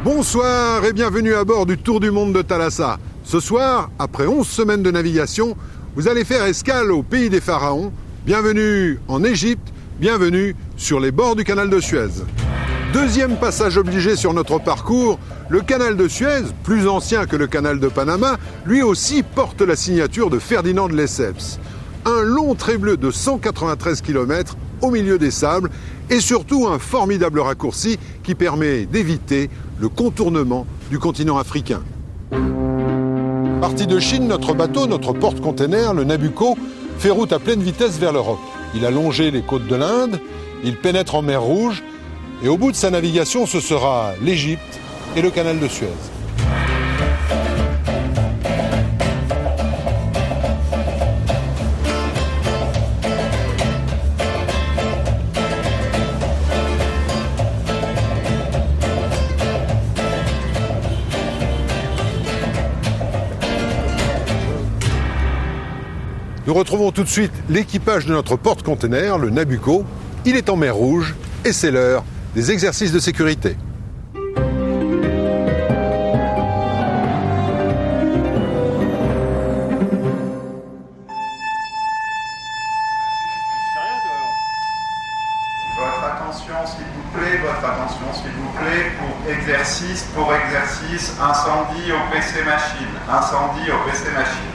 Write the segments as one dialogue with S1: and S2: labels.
S1: Bonsoir et bienvenue à bord du Tour du Monde de Thalassa. Ce soir, après 11 semaines de navigation, vous allez faire escale au pays des pharaons. Bienvenue en Égypte, bienvenue sur les bords du canal de Suez. Deuxième passage obligé sur notre parcours, le canal de Suez, plus ancien que le canal de Panama, lui aussi porte la signature de Ferdinand de Lesseps. Un long trait bleu de 193 km au milieu des sables et surtout un formidable raccourci qui permet d'éviter le contournement du continent africain. Parti de Chine, notre bateau, notre porte-container, le Nabucco, fait route à pleine vitesse vers l'Europe. Il a longé les côtes de l'Inde, il pénètre en mer Rouge et au bout de sa navigation, ce sera l'Égypte et le canal de Suez. Nous retrouvons tout de suite l'équipage de notre porte-container, le Nabucco. Il est en mer Rouge et c'est l'heure des exercices de sécurité.
S2: Votre attention s'il vous plaît, pour exercice, incendie au PC machine, incendie au PC machine.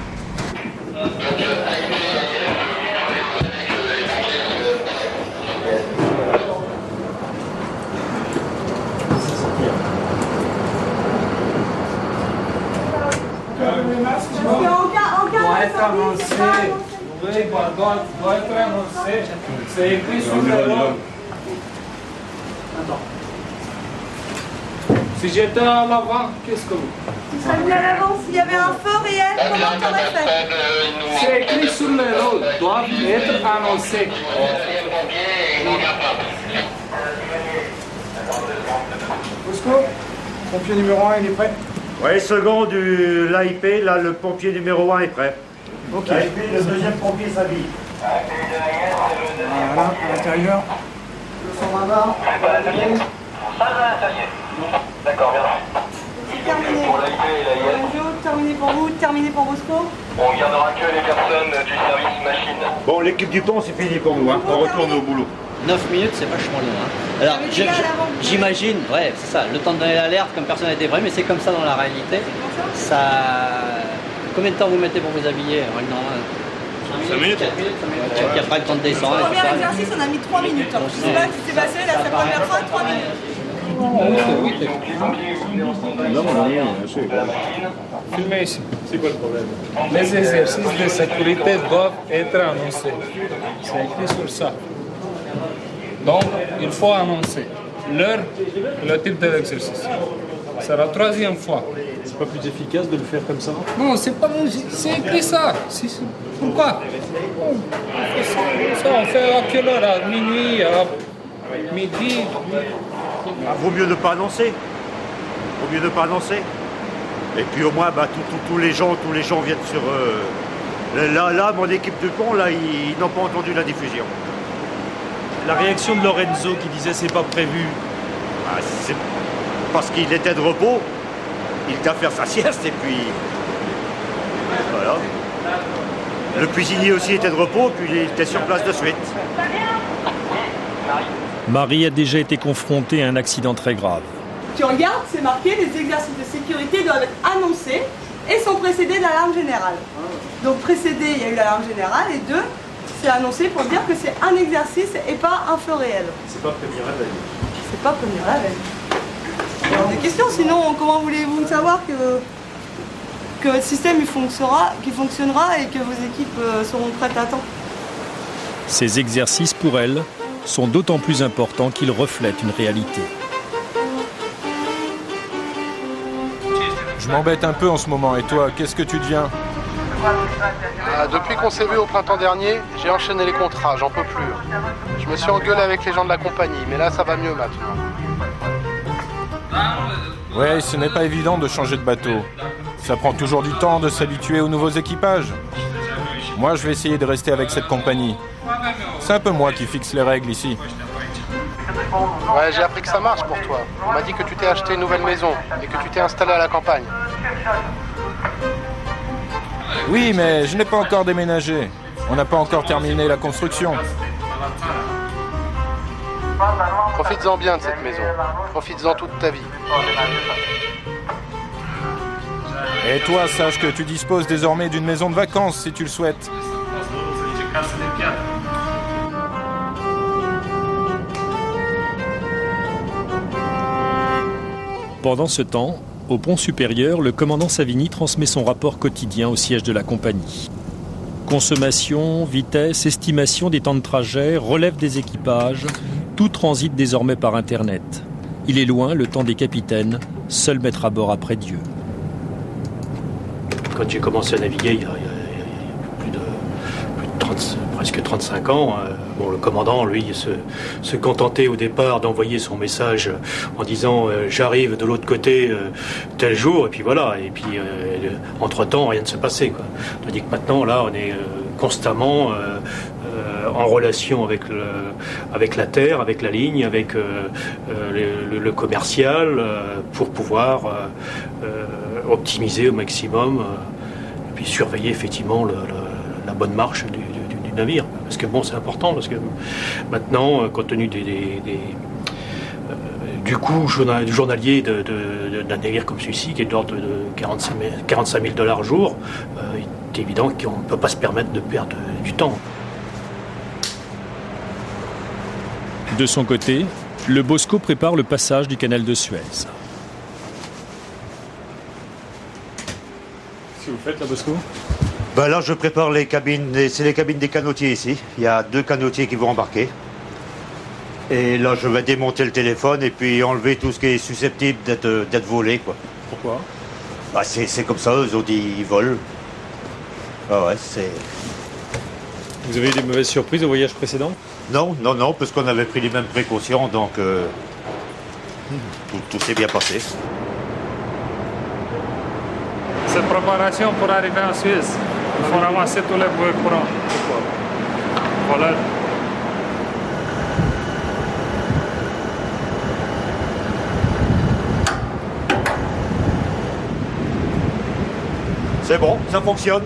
S3: Doit être annoncé. Oui, doit être annoncé. C'est écrit sur le rôle. Attends. Si j'étais à l'avant, qu'est-ce que vous?
S4: Tu serais venu à l'avant s'il y avait un feu réel, comment tu aurais fait?
S3: C'est écrit sur le rôle, doit être annoncé.
S5: Bosco, pompier numéro 1, il est prêt?
S6: Oui, second de l'AIP, là le pompier numéro 1 est prêt.
S5: Ok.
S6: L'AIP, le deuxième pompier s'habille.
S5: Voilà, à l'intérieur.
S4: 220 bars.
S7: D'accord, bien.
S4: C'est terminé.
S7: Pour l'AIP et l'AIS.
S4: Terminé pour vous, terminé pour Bosco.
S7: On gardera que les personnes du service machine.
S6: Bon, l'équipe du pont, c'est fini pour nous, hein. On retourne au boulot.
S8: 9 minutes, c'est vachement long. Hein. Alors, j'imagine, ouais, c'est ça, le temps de donner l'alerte comme personne n'était prêt, mais c'est comme ça dans la réalité. Ça... Combien de temps vous mettez pour vous habiller? 5 minutes. 4 minutes. Puis après le temps de descendre.
S4: Pour le premier exercice, on a mis 3 minutes. Je ne sais pas ce qui s'est passé, là, sa première fois, 3 minutes.
S3: Filmez ici. C'est quoi le problème? Les exercices de sécurité doivent être annoncés. C'est écrit sur ça. Donc, il faut annoncer l'heure et le type de l'exercice. C'est la 3e fois.
S5: C'est pas plus efficace de le faire comme ça?
S3: Non, c'est pas... C'est écrit ça. Pourquoi? Ça, on fait à quelle heure? À minuit, à midi?
S6: Vaut mieux ne pas annoncer. Vaut mieux ne pas annoncer. Et puis au moins, tous les gens viennent sur... Là, mon équipe de pont, là, ils n'ont pas entendu la diffusion.
S5: La réaction de Lorenzo qui disait c'est pas prévu.
S6: C'est parce qu'il était de repos. Il était à faire sa sieste et puis... Voilà. Le cuisinier aussi était de repos, puis il était sur place de suite.
S9: Marie a déjà été confrontée à un accident très grave.
S4: Tu regardes, c'est marqué, les exercices de sécurité doivent être annoncés et sont précédés de l'alarme générale. Donc précédé, il y a eu l'alarme générale, et 2, c'est annoncé pour dire que c'est un exercice et pas un feu réel.
S5: C'est pas prévenir la veille.
S4: C'est pas prévenir la veille. Il y a des questions, sinon comment voulez-vous savoir que votre système il fonctionnera et que vos équipes seront prêtes à temps?
S9: Ces exercices, pour elle, sont d'autant plus importants qu'ils reflètent une réalité.
S10: Je m'embête un peu en ce moment, et toi, qu'est-ce que tu deviens?
S11: Depuis qu'on s'est vu au printemps dernier, j'ai enchaîné les contrats, j'en peux plus. Je me suis engueulé avec les gens de la compagnie, mais là ça va mieux maintenant.
S10: Ouais, ce n'est pas évident de changer de bateau. Ça prend toujours du temps de s'habituer aux nouveaux équipages. Moi, je vais essayer de rester avec cette compagnie. C'est un peu moi qui fixe les règles ici.
S11: Ouais, j'ai appris que ça marche pour toi. On m'a dit que tu t'es acheté une nouvelle maison et que tu t'es installé à la campagne.
S10: Oui, mais je n'ai pas encore déménagé. On n'a pas encore terminé la construction.
S11: Profites-en bien de cette maison. Profites-en toute ta vie.
S10: Et toi, sache que tu disposes désormais d'une maison de vacances si tu le souhaites.
S9: Pendant ce temps, au pont supérieur, le commandant Savigny transmet son rapport quotidien au siège de la compagnie. Consommation, vitesse, estimation des temps de trajet, relève des équipages, tout transite désormais par Internet. Il est loin le temps des capitaines, seul maître à bord après Dieu.
S12: Quand j'ai commencé à naviguer il y a plus de 30, presque 35 ans, le commandant, lui, se contentait au départ d'envoyer son message en disant j'arrive de l'autre côté tel jour, et puis voilà. Et puis entre-temps, rien ne se passait, quoi. Tandis que maintenant, là, on est constamment en relation avec la terre, avec la ligne, avec le commercial, pour pouvoir optimiser au maximum et puis surveiller effectivement la bonne marche du navire. Parce que bon, c'est important, parce que maintenant, compte tenu du coût journalier d'un navire comme celui-ci, qui est d'ordre de 45 000 $ au jour, il est évident qu'on ne peut pas se permettre de perdre du temps.
S9: De son côté, le Bosco prépare le passage du canal de Suez.
S5: Qu'est-ce que vous faites là, Bosco ?
S6: Ben là, je prépare les cabines, c'est les cabines des canotiers ici. Il y a 2 canotiers qui vont embarquer. Et là, je vais démonter le téléphone et puis enlever tout ce qui est susceptible d'être volé, quoi.
S5: Pourquoi ?
S6: Bah, c'est comme ça, eux autres, ils volent. Ah ouais, c'est...
S5: Vous avez eu des mauvaises surprises au voyage précédent ?
S6: Non, parce qu'on avait pris les mêmes précautions, donc tout s'est bien passé.
S3: Cette préparation pour arriver en Suisse, il faut ramasser tous les bouées courants. Voilà.
S6: C'est bon, ça fonctionne.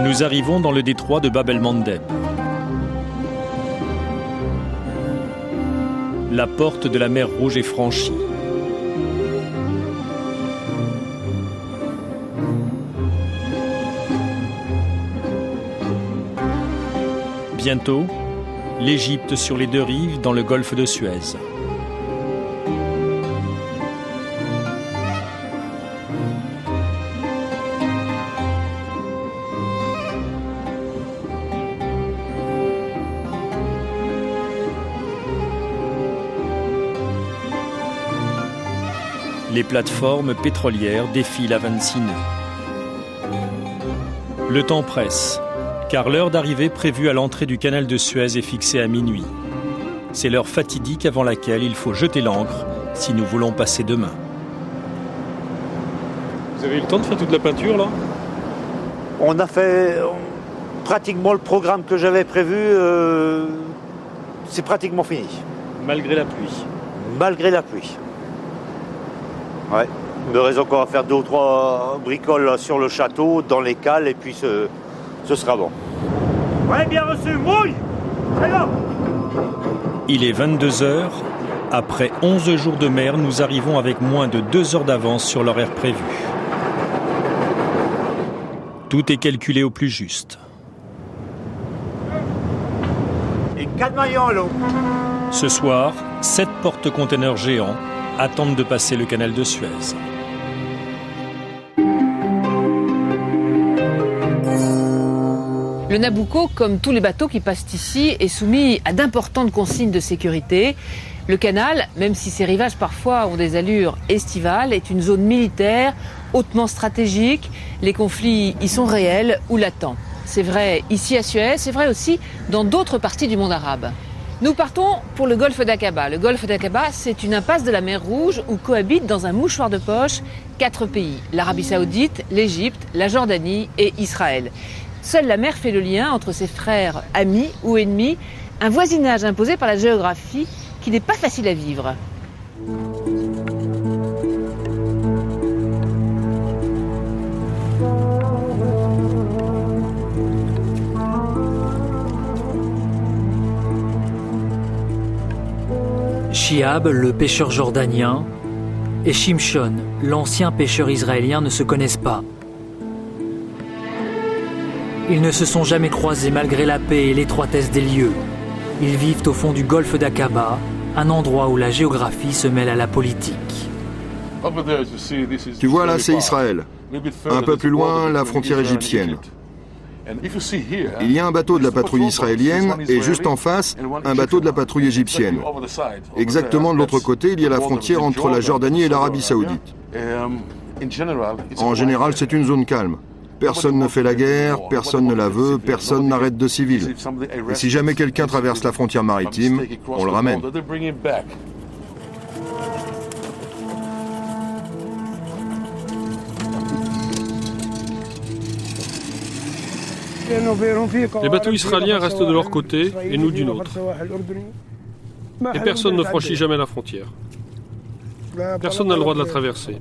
S9: Nous arrivons dans le détroit de Bab el-Mandeb. La porte de la mer Rouge est franchie. Bientôt, l'Égypte sur les 2 rives dans le golfe de Suez. Les plateformes pétrolières défilent à 26 nœuds. Le temps presse, car l'heure d'arrivée prévue à l'entrée du canal de Suez est fixée à minuit. C'est l'heure fatidique avant laquelle il faut jeter l'ancre si nous voulons passer demain.
S5: Vous avez eu le temps de faire toute la peinture, là ?
S6: On a fait pratiquement le programme que j'avais prévu, c'est pratiquement fini.
S5: Malgré la pluie ?
S6: Malgré la pluie. Ouais. Il me reste encore à faire 2 ou 3 bricoles là, sur le château, dans les cales, et puis ce sera bon. Ouais, bien reçu, mouille! C'est là!
S9: Il est 22h. Après 11 jours de mer, nous arrivons avec moins de 2 heures d'avance sur l'horaire prévu. Tout est calculé au plus juste.
S6: Et 4 maillons à l'eau.
S9: Ce soir, 7 porte-containers géants attendent de passer le canal de Suez.
S13: Le Nabucco, comme tous les bateaux qui passent ici, est soumis à d'importantes consignes de sécurité. Le canal, même si ses rivages parfois ont des allures estivales, est une zone militaire hautement stratégique. Les conflits y sont réels ou latents. C'est vrai ici à Suez, c'est vrai aussi dans d'autres parties du monde arabe. Nous partons pour le golfe d'Aqaba. Le golfe d'Aqaba, c'est une impasse de la mer Rouge où cohabitent dans un mouchoir de poche 4 pays. L'Arabie Saoudite, l'Égypte, la Jordanie et Israël. Seule la mer fait le lien entre ses frères, amis ou ennemis, un voisinage imposé par la géographie qui n'est pas facile à vivre.
S14: Shihab, le pêcheur jordanien, et Shimshon, l'ancien pêcheur israélien, ne se connaissent pas. Ils ne se sont jamais croisés malgré la paix et l'étroitesse des lieux. Ils vivent au fond du golfe d'Aqaba, un endroit où la géographie se mêle à la politique.
S15: Tu vois là, c'est Israël. Un peu plus loin, la frontière égyptienne. Il y a un bateau de la patrouille israélienne et juste en face, un bateau de la patrouille égyptienne. Exactement de l'autre côté, il y a la frontière entre la Jordanie et l'Arabie Saoudite. En général, c'est une zone calme. Personne ne fait la guerre, personne ne la veut, personne n'arrête de civils. Et si jamais quelqu'un traverse la frontière maritime, on le ramène.
S16: Les bateaux israéliens restent de leur côté et nous du nôtre. Et personne ne franchit jamais la frontière. Personne n'a le droit de la traverser.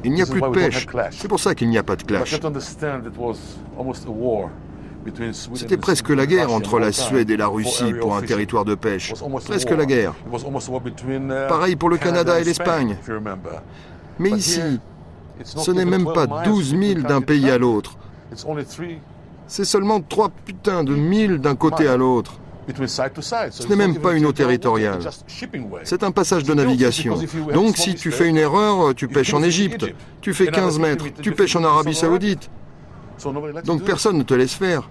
S15: Il n'y a plus de pêche. C'est pour ça qu'il n'y a pas de clash. C'était presque la guerre entre la Suède et la Russie pour un territoire de pêche. Presque la guerre. Pareil pour le Canada et l'Espagne. Mais ici, ce n'est même pas 12 000 d'un pays à l'autre. C'est seulement 3 putains de milles d'un côté à l'autre. Ce n'est même pas une eau territoriale. C'est un passage de navigation. Donc si tu fais une erreur, tu pêches en Égypte. Tu fais 15 mètres, tu pêches en Arabie Saoudite. Donc personne ne te laisse faire.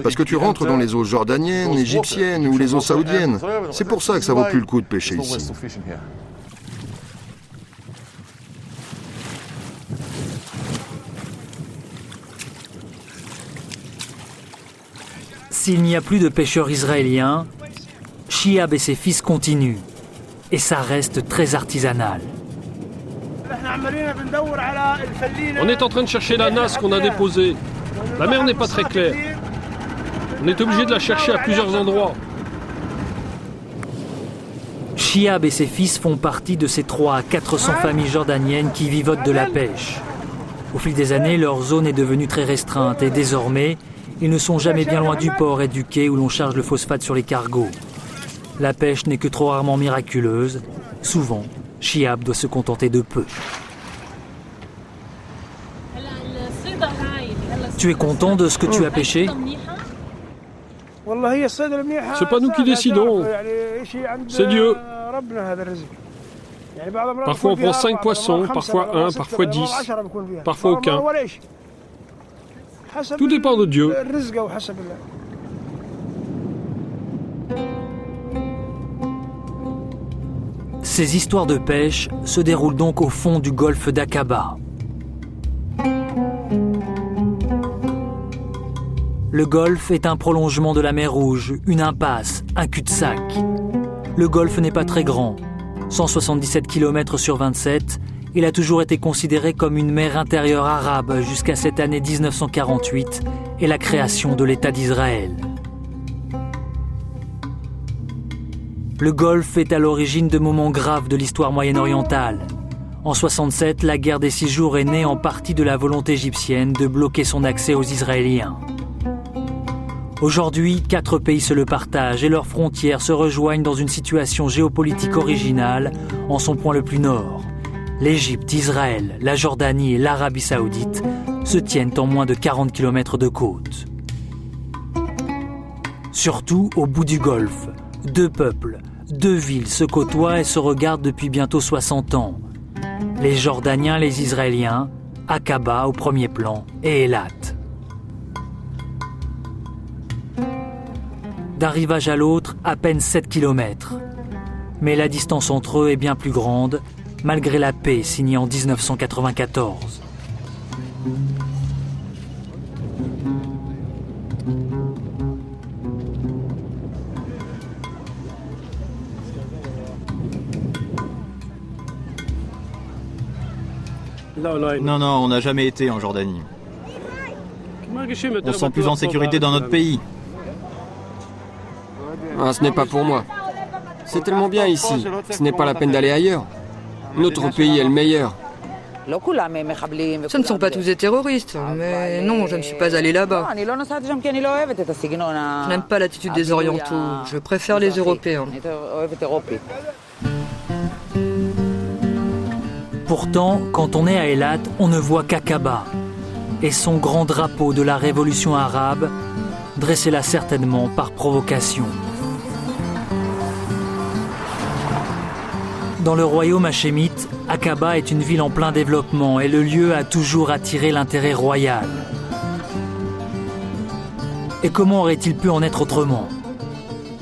S15: Parce que tu rentres dans les eaux jordaniennes, égyptiennes ou les eaux saoudiennes. C'est pour ça que ça vaut plus le coup de pêcher ici.
S14: S'il n'y a plus de pêcheurs israéliens, Shihab et ses fils continuent. Et ça reste très artisanal.
S16: On est en train de chercher la nasse qu'on a déposée. La mer n'est pas très claire. On est obligé de la chercher à plusieurs endroits.
S14: Shihab et ses fils font partie de ces 300 à 400 familles jordaniennes qui vivotent de la pêche. Au fil des années, leur zone est devenue très restreinte et désormais, ils ne sont jamais bien loin du port et du quai où l'on charge le phosphate sur les cargos. La pêche n'est que trop rarement miraculeuse. Souvent, Shihab doit se contenter de peu. Tu es content de ce que tu as pêché?
S16: C'est pas nous qui décidons. C'est Dieu. Parfois on prend 5 poissons, parfois 1, parfois 10, parfois aucun. Tout dépend de Dieu.
S14: Ces histoires de pêche se déroulent donc au fond du golfe d'Aqaba. Le golfe est un prolongement de la mer Rouge, une impasse, un cul-de-sac. Le golfe n'est pas très grand, 177 km sur 27, il a toujours été considéré comme une mer intérieure arabe jusqu'à cette année 1948 et la création de l'État d'Israël. Le Golfe est à l'origine de moments graves de l'histoire moyen-orientale. En 67, la guerre des 6 jours est née en partie de la volonté égyptienne de bloquer son accès aux Israéliens. Aujourd'hui, 4 pays se le partagent et leurs frontières se rejoignent dans une situation géopolitique originale en son point le plus nord. L'Égypte, Israël, la Jordanie et l'Arabie Saoudite se tiennent en moins de 40 km de côte. Surtout au bout du Golfe, 2 peuples, 2 villes se côtoient et se regardent depuis bientôt 60 ans. Les Jordaniens, les Israéliens, Aqaba au premier plan et Eilat. D'un rivage à l'autre, à peine 7 km. Mais la distance entre eux est bien plus grande, malgré la paix signée en 1994.
S17: Non, on n'a jamais été en Jordanie. On se sent plus en sécurité dans notre pays.
S18: Ah, ce n'est pas pour moi. C'est tellement bien ici. Ce n'est pas la peine d'aller ailleurs. Notre pays est le meilleur.
S19: Ce ne sont pas tous des terroristes, mais non, je ne suis pas allé là-bas. Je n'aime pas l'attitude des Orientaux, je préfère les Européens.
S14: Pourtant, quand on est à Eilat, on ne voit qu'Aqaba et son grand drapeau de la révolution arabe, dressé là certainement par provocation. Dans le royaume hachémite, Aqaba est une ville en plein développement et le lieu a toujours attiré l'intérêt royal. Et comment aurait-il pu en être autrement?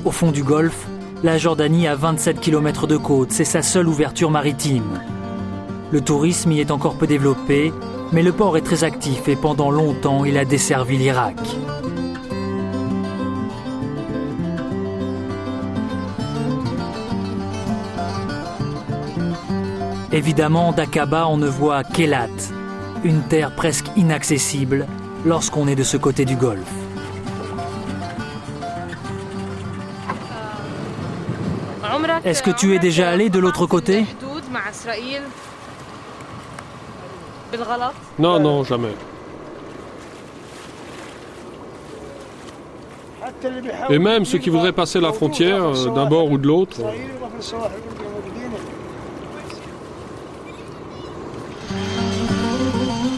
S14: Au fond du Golfe, la Jordanie a 27 km de côte, c'est sa seule ouverture maritime. Le tourisme y est encore peu développé, mais le port est très actif et pendant longtemps, il a desservi l'Irak. Évidemment, d'Aqaba, on ne voit qu'Eilat, une terre presque inaccessible lorsqu'on est de ce côté du Golfe. Est-ce que tu es déjà allé de l'autre côté?
S16: Non, jamais. Et même ceux qui voudraient passer la frontière d'un bord ou de l'autre.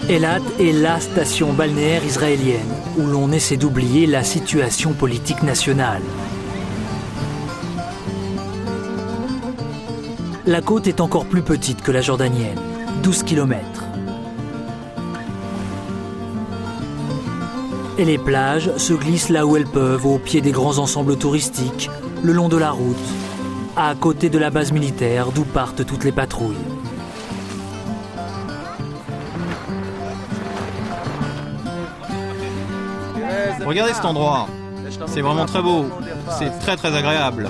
S14: Eilat est la station balnéaire israélienne où l'on essaie d'oublier la situation politique nationale. La côte est encore plus petite que la jordanienne, 12 km. Et les plages se glissent là où elles peuvent, au pied des grands ensembles touristiques, le long de la route, à côté de la base militaire d'où partent toutes les patrouilles.
S17: Regardez cet endroit, c'est vraiment très beau, c'est très agréable.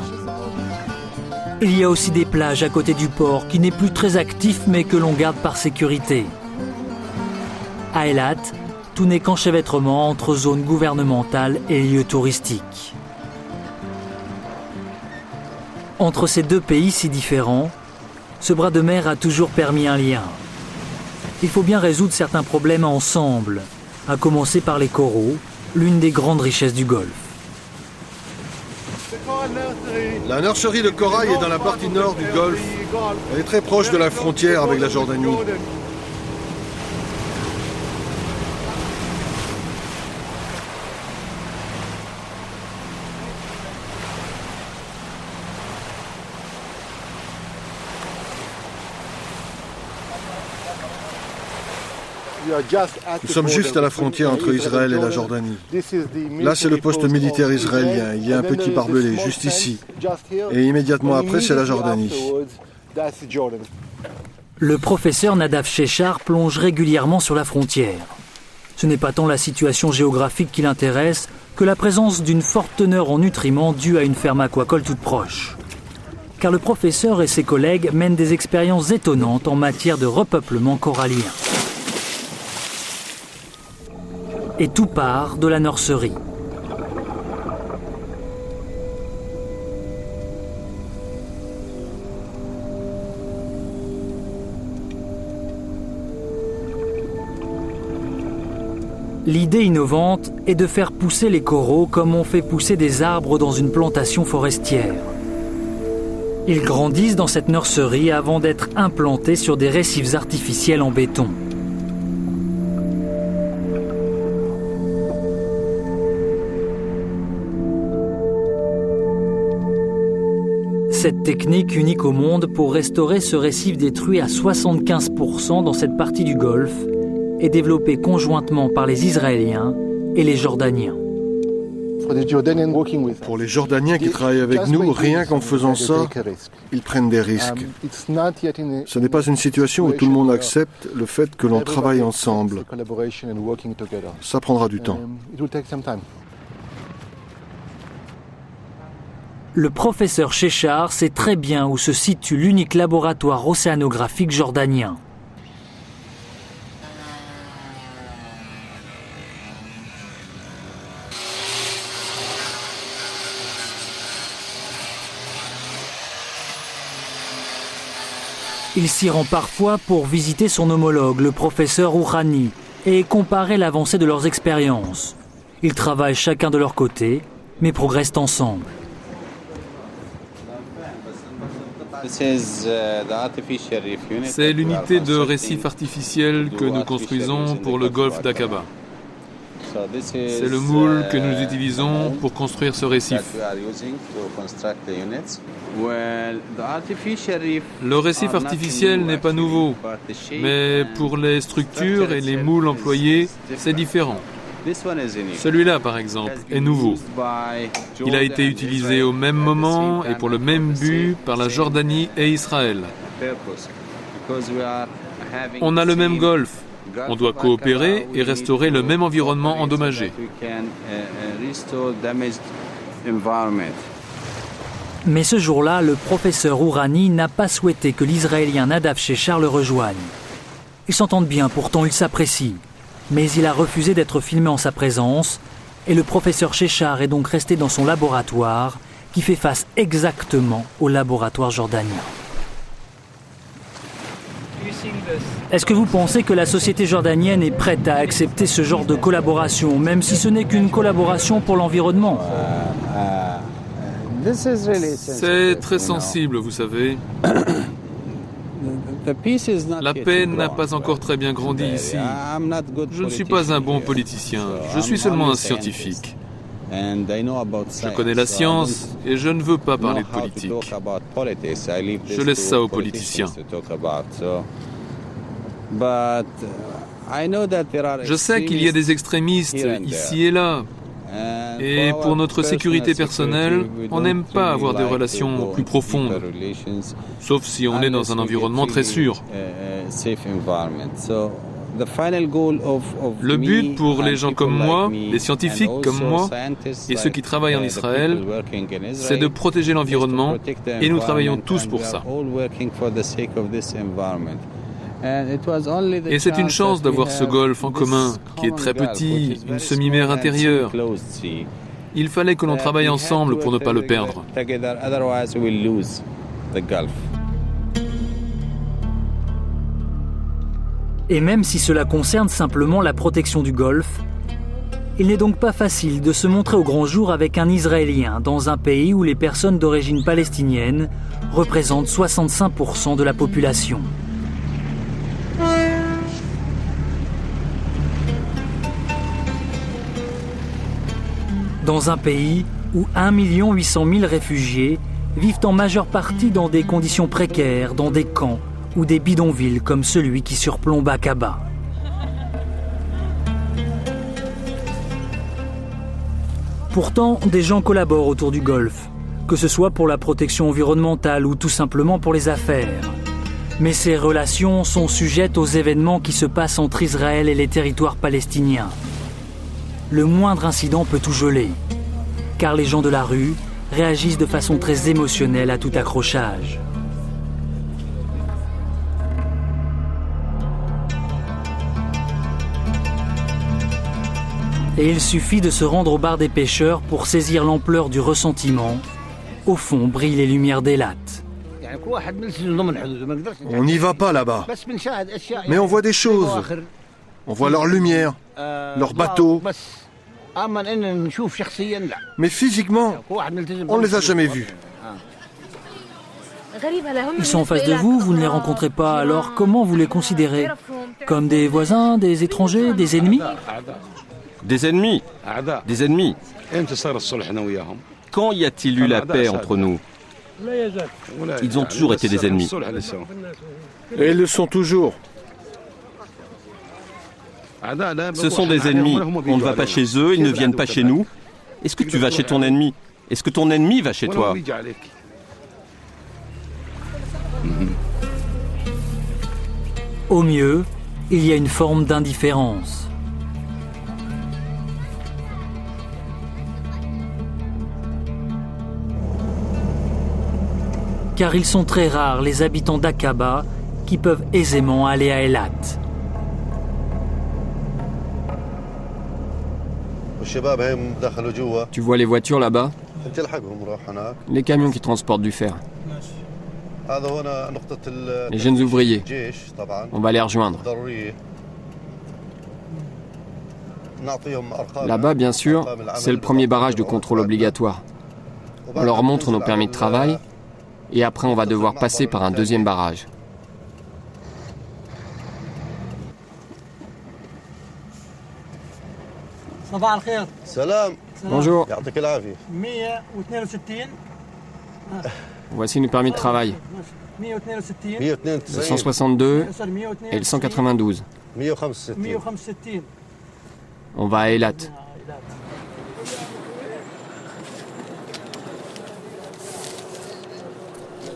S14: Il y a aussi des plages à côté du port qui n'est plus très actif mais que l'on garde par sécurité. À Eilat, tout n'est qu'enchevêtrement entre zones gouvernementales et lieux touristiques. Entre ces deux pays si différents, ce bras de mer a toujours permis un lien. Il faut bien résoudre certains problèmes ensemble, à commencer par les coraux, l'une des grandes richesses du Golfe.
S15: La nurserie de corail est dans la partie nord du Golfe. Elle est très proche de la frontière avec la Jordanie. Nous sommes juste à la frontière entre Israël et la Jordanie. Là, c'est le poste militaire israélien. Il y a un petit barbelé, juste ici. Et immédiatement après, c'est la Jordanie.
S14: Le professeur Nadav Shechar plonge régulièrement sur la frontière. Ce n'est pas tant la situation géographique qui l'intéresse que la présence d'une forte teneur en nutriments due à une ferme aquacole toute proche. Car le professeur et ses collègues mènent des expériences étonnantes en matière de repeuplement corallien. Et tout part de la nurserie. L'idée innovante est de faire pousser les coraux comme on fait pousser des arbres dans une plantation forestière. Ils grandissent dans cette nurserie avant d'être implantés sur des récifs artificiels en béton. Cette technique unique au monde pour restaurer ce récif détruit à 75% dans cette partie du Golfe est développée conjointement par les Israéliens et les Jordaniens.
S15: Pour les Jordaniens qui travaillent avec nous, rien qu'en faisant ça, ils prennent des risques. Ce n'est pas une situation où tout le monde accepte le fait que l'on travaille ensemble. Ça prendra du temps.
S14: Le professeur Cheshire sait très bien où se situe l'unique laboratoire océanographique jordanien. Il s'y rend parfois pour visiter son homologue, le professeur Rouhani, et comparer l'avancée de leurs expériences. Ils travaillent chacun de leur côté, mais progressent ensemble.
S20: C'est l'unité de récif artificiel que nous construisons pour le golfe d'Aqaba. C'est le moule que nous utilisons pour construire ce récif. Le récif artificiel n'est pas nouveau, mais pour les structures et les moules employés, c'est différent. Celui-là, par exemple, est nouveau. Il a été utilisé au même moment et pour le même but par la Jordanie et Israël. On a le même golfe. On doit coopérer et restaurer le même environnement endommagé.
S14: Mais ce jour-là, le professeur Rouhani n'a pas souhaité que l'Israélien Nadav Cheshire le rejoigne. Ils s'entendent bien, pourtant ils s'apprécient. Mais il a refusé d'être filmé en sa présence et le professeur Cheshire est donc resté dans son laboratoire qui fait face exactement au laboratoire jordanien. Est-ce que vous pensez que la société jordanienne est prête à accepter ce genre de collaboration, même si ce n'est qu'une collaboration pour l'environnement ?
S20: C'est très sensible, vous savez. La paix n'a pas encore très bien grandi ici. Je ne suis pas un bon politicien, je suis seulement un scientifique. Je connais la science et je ne veux pas parler de politique. Je laisse ça aux politiciens. Je sais qu'il y a des extrémistes ici et là. Et pour notre sécurité personnelle, on n'aime pas avoir des relations plus profondes, sauf si on est dans un environnement très sûr. Le but pour les gens comme moi, les scientifiques comme moi, et ceux qui travaillent en Israël, c'est de protéger l'environnement, et nous travaillons tous pour ça. Et c'est une chance d'avoir ce golfe en commun, qui est très petit, une semi-mer intérieure. Il fallait que l'on travaille ensemble pour ne pas le perdre.
S14: Et même si cela concerne simplement la protection du golfe, il n'est donc pas facile de se montrer au grand jour avec un Israélien dans un pays où les personnes d'origine palestinienne représentent 65% de la population. Dans un pays où 1 800 000 réfugiés vivent en majeure partie dans des conditions précaires, dans des camps ou des bidonvilles comme celui qui surplombe Aqaba. Pourtant, des gens collaborent autour du golfe, que ce soit pour la protection environnementale ou tout simplement pour les affaires. Mais ces relations sont sujettes aux événements qui se passent entre Israël et les territoires palestiniens. Le moindre incident peut tout geler, car les gens de la rue réagissent de façon très émotionnelle à tout accrochage. Et il suffit de se rendre au bar des pêcheurs pour saisir l'ampleur du ressentiment. Au fond brillent les lumières d'Eilat.
S15: On n'y va pas là-bas. Mais on voit des choses. On voit leurs lumières, leurs bateaux. Mais physiquement, on ne les a jamais vus.
S14: Ils sont en face de vous, vous ne les rencontrez pas, alors comment vous les considérez ? Comme des voisins, des étrangers, des ennemis ?
S21: Des ennemis. Des ennemis. Quand y a-t-il eu la paix entre nous ? Ils ont toujours été des ennemis.
S15: Et ils le sont toujours.
S21: Ce sont des ennemis. On ne va pas chez eux, ils ne viennent pas chez nous. Est-ce que tu vas chez ton ennemi? Est-ce que ton ennemi va chez toi?
S14: Au mieux, il y a une forme d'indifférence. Car ils sont très rares, les habitants d'Aqaba, qui peuvent aisément aller à Eilat.
S18: Tu vois les voitures là-bas? Les camions qui transportent du fer. Les jeunes ouvriers. On va les rejoindre. Là-bas, bien sûr, c'est le premier barrage de contrôle obligatoire. On leur montre nos permis de travail et après on va devoir passer par un deuxième barrage. Bonjour. Voici nos permis de travail. Le 162 et le 192. On va à Eilat.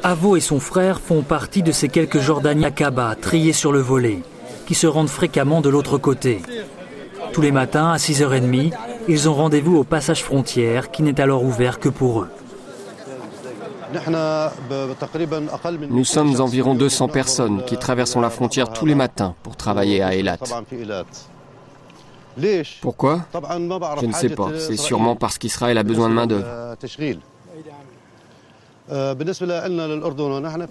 S14: Avo et son frère font partie de ces quelques Jordaniens Aqaba, triés sur le volet, qui se rendent fréquemment de l'autre côté. Tous les matins, à 6h30, ils ont rendez-vous au passage frontière, qui n'est alors ouvert que pour eux.
S18: Nous sommes environ 200 personnes qui traversons la frontière tous les matins pour travailler à Eilat. Pourquoi? Je ne sais pas. C'est sûrement parce qu'Israël a besoin de main-d'œuvre.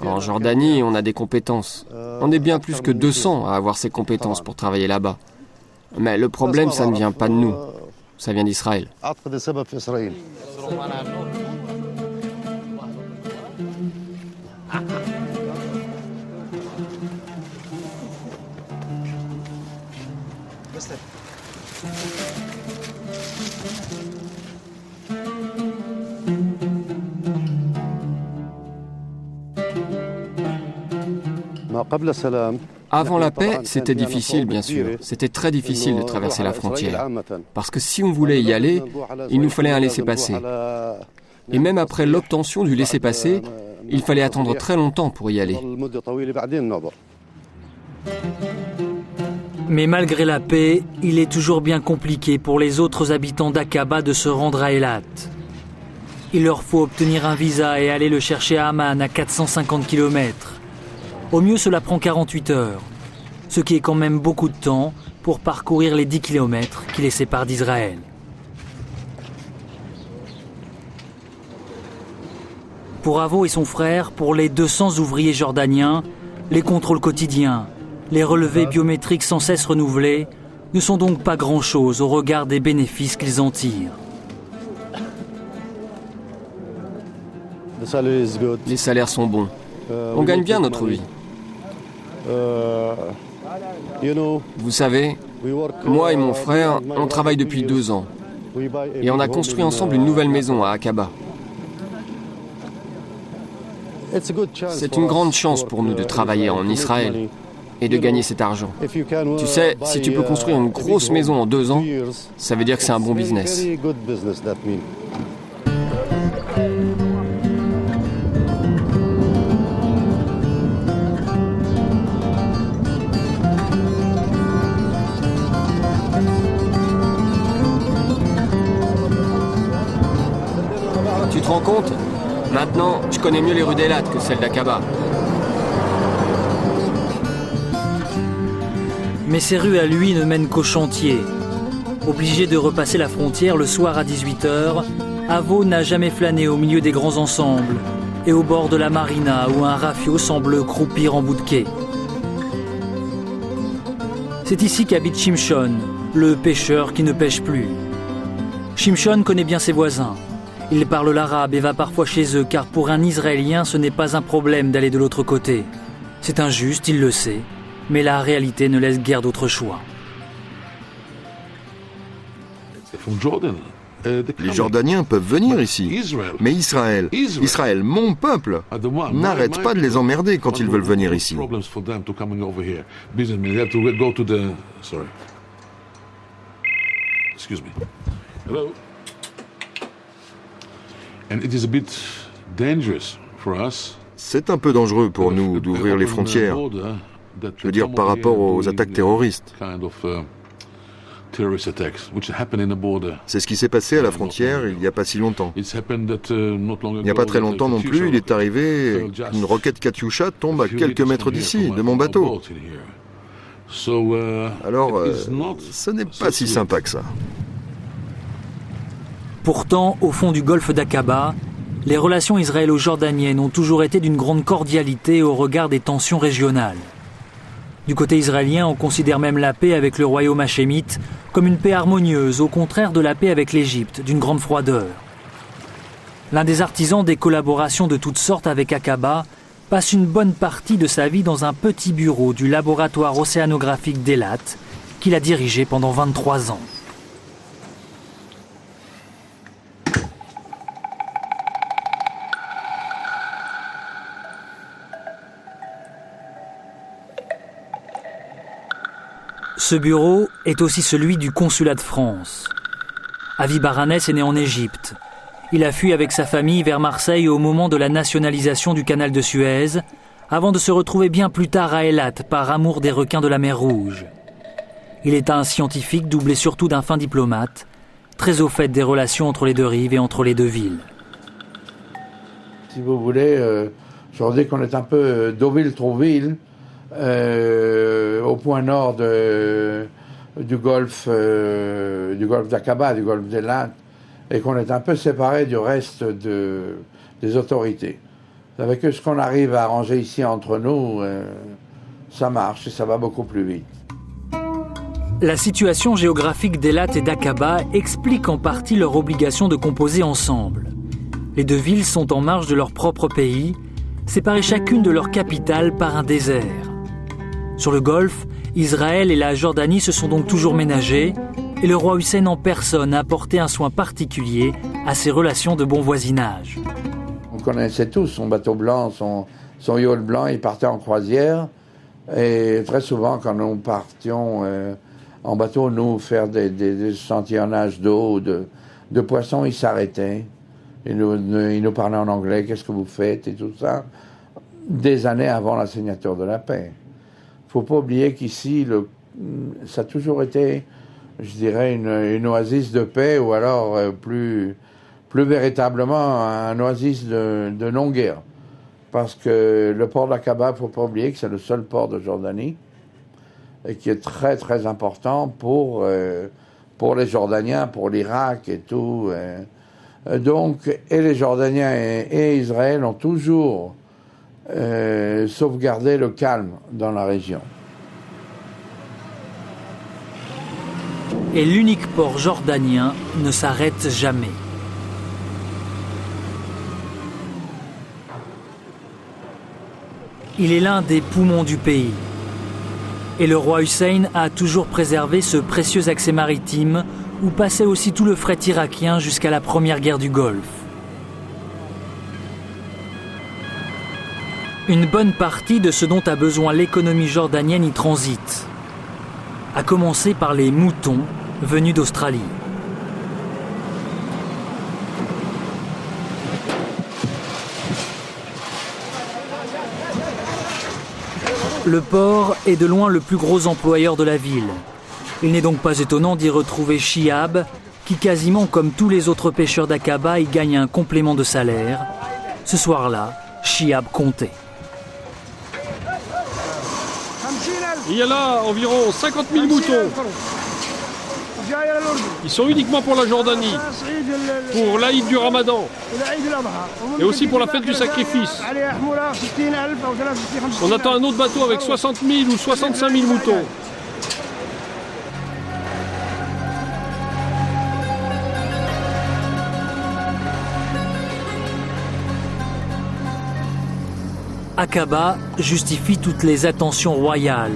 S18: En Jordanie, on a des compétences. On est bien plus que 200 à avoir ces compétences pour travailler là-bas. Mais le problème, ça ne vient pas de nous. Ça vient d'Israël. Avant la paix, c'était difficile, bien sûr. C'était très difficile de traverser la frontière. Parce que si on voulait y aller, il nous fallait un laissez-passer. Et même après l'obtention du laissez-passer, il fallait attendre très longtemps pour y aller.
S14: Mais malgré la paix, il est toujours bien compliqué pour les autres habitants d'Aqaba de se rendre à Eilat. Il leur faut obtenir un visa et aller le chercher à Amman, à 450 km. Au mieux, cela prend 48 heures, ce qui est quand même beaucoup de temps pour parcourir les 10 km qui les séparent d'Israël. Pour Avo et son frère, pour les 200 ouvriers jordaniens, les contrôles quotidiens, les relevés biométriques sans cesse renouvelés ne sont donc pas grand-chose au regard des bénéfices qu'ils en tirent.
S18: Les salaires sont bons. On gagne bien notre vie. Vous savez, moi et mon frère, on travaille depuis 2 ans. Et on a construit ensemble une nouvelle maison à Aqaba. C'est une grande chance pour nous de travailler en Israël et de gagner cet argent. Tu sais, si tu peux construire une grosse maison en 2 ans, ça veut dire que c'est un bon business. Tu te rends compte? Maintenant, je connais mieux les rues d'Eilat que celles d'Aqaba.
S14: Mais ces rues à lui ne mènent qu'au chantier. Obligé de repasser la frontière le soir à 18h, Avo n'a jamais flâné au milieu des grands ensembles et au bord de la marina où un rafio semble croupir en bout de quai. C'est ici qu'habite Shimshon, le pêcheur qui ne pêche plus. Shimshon connaît bien ses voisins. Il parle l'arabe et va parfois chez eux, car pour un Israélien, ce n'est pas un problème d'aller de l'autre côté. C'est injuste, il le sait, mais la réalité ne laisse guère d'autre choix.
S15: Les Jordaniens peuvent venir ici, mais Israël, mon peuple, n'arrête pas de les emmerder quand ils veulent venir ici. C'est un peu dangereux pour nous d'ouvrir les frontières. Je veux dire par rapport aux attaques terroristes. C'est ce qui s'est passé à la frontière il n'y a pas si longtemps. Il n'y a pas très longtemps non plus, il est arrivé qu'une roquette Katyusha tombe à quelques mètres d'ici, de mon bateau. Alors, ce n'est pas si sympa que ça.
S14: Pourtant, au fond du golfe d'Aqaba, les relations israélo-jordaniennes ont toujours été d'une grande cordialité au regard des tensions régionales. Du côté israélien, on considère même la paix avec le royaume hachémite comme une paix harmonieuse, au contraire de la paix avec l'Égypte, d'une grande froideur. L'un des artisans des collaborations de toutes sortes avec Aqaba passe une bonne partie de sa vie dans un petit bureau du laboratoire océanographique d'Eilat, qu'il a dirigé pendant 23 ans. Ce bureau est aussi celui du consulat de France. Avi Baranès est né en Égypte. Il a fui avec sa famille vers Marseille au moment de la nationalisation du canal de Suez, avant de se retrouver bien plus tard à Eilat par amour des requins de la mer Rouge. Il est un scientifique doublé surtout d'un fin diplomate, très au fait des relations entre les deux rives et entre les deux villes.
S1: Si vous voulez, je veux dire qu'on est un peu Deauville-Trouville, au point nord du golfe d'Aqaba, du golfe d'Eilat, et qu'on est un peu séparé du reste des autorités. Vous savez que ce qu'on arrive à arranger ici entre nous, ça marche et ça va beaucoup plus vite.
S14: La situation géographique d'Eilat et d'Aqaba explique en partie leur obligation de composer ensemble. Les deux villes sont en marge de leur propre pays, séparées chacune de leur capitale par un désert. Sur le Golfe, Israël et la Jordanie se sont donc toujours ménagés, et le roi Hussein en personne a apporté un soin particulier à ces relations de bon voisinage.
S1: On connaissait tous son bateau blanc, son yacht blanc, il partait en croisière, et très souvent quand nous partions en bateau, nous faire des échantillonnages d'eau, de poissons, il s'arrêtait. Il nous parlait en anglais, qu'est-ce que vous faites et tout ça, des années avant la signature de la paix. Il ne faut pas oublier qu'ici, ça a toujours été, je dirais, une oasis de paix, ou alors plus véritablement un oasis de non-guerre. Parce que le port d'Aqaba, il ne faut pas oublier que c'est le seul port de Jordanie, et qui est très très important pour les Jordaniens, pour l'Irak et tout. Donc, et les Jordaniens et Israël ont toujours sauvegardé le calme dans la région.
S14: Et l'unique port jordanien ne s'arrête jamais. Il est l'un des poumons du pays. Et le roi Hussein a toujours préservé ce précieux accès maritime où passait aussi tout le fret irakien jusqu'à la première guerre du Golfe. Une bonne partie de ce dont a besoin l'économie jordanienne y transite, à commencer par les moutons venus d'Australie. Le port est de loin le plus gros employeur de la ville. Il n'est donc pas étonnant d'y retrouver Shihab, qui quasiment comme tous les autres pêcheurs d'Aqaba y gagne un complément de salaire. Ce soir-là, Shihab comptait.
S16: Il y a là environ 50 000 moutons. Ils sont uniquement pour la Jordanie, pour l'Aïd du Ramadan, et aussi pour la fête du sacrifice. On attend un autre bateau avec 60 000 ou 65 000 moutons.
S14: Aqaba justifie toutes les attentions royales,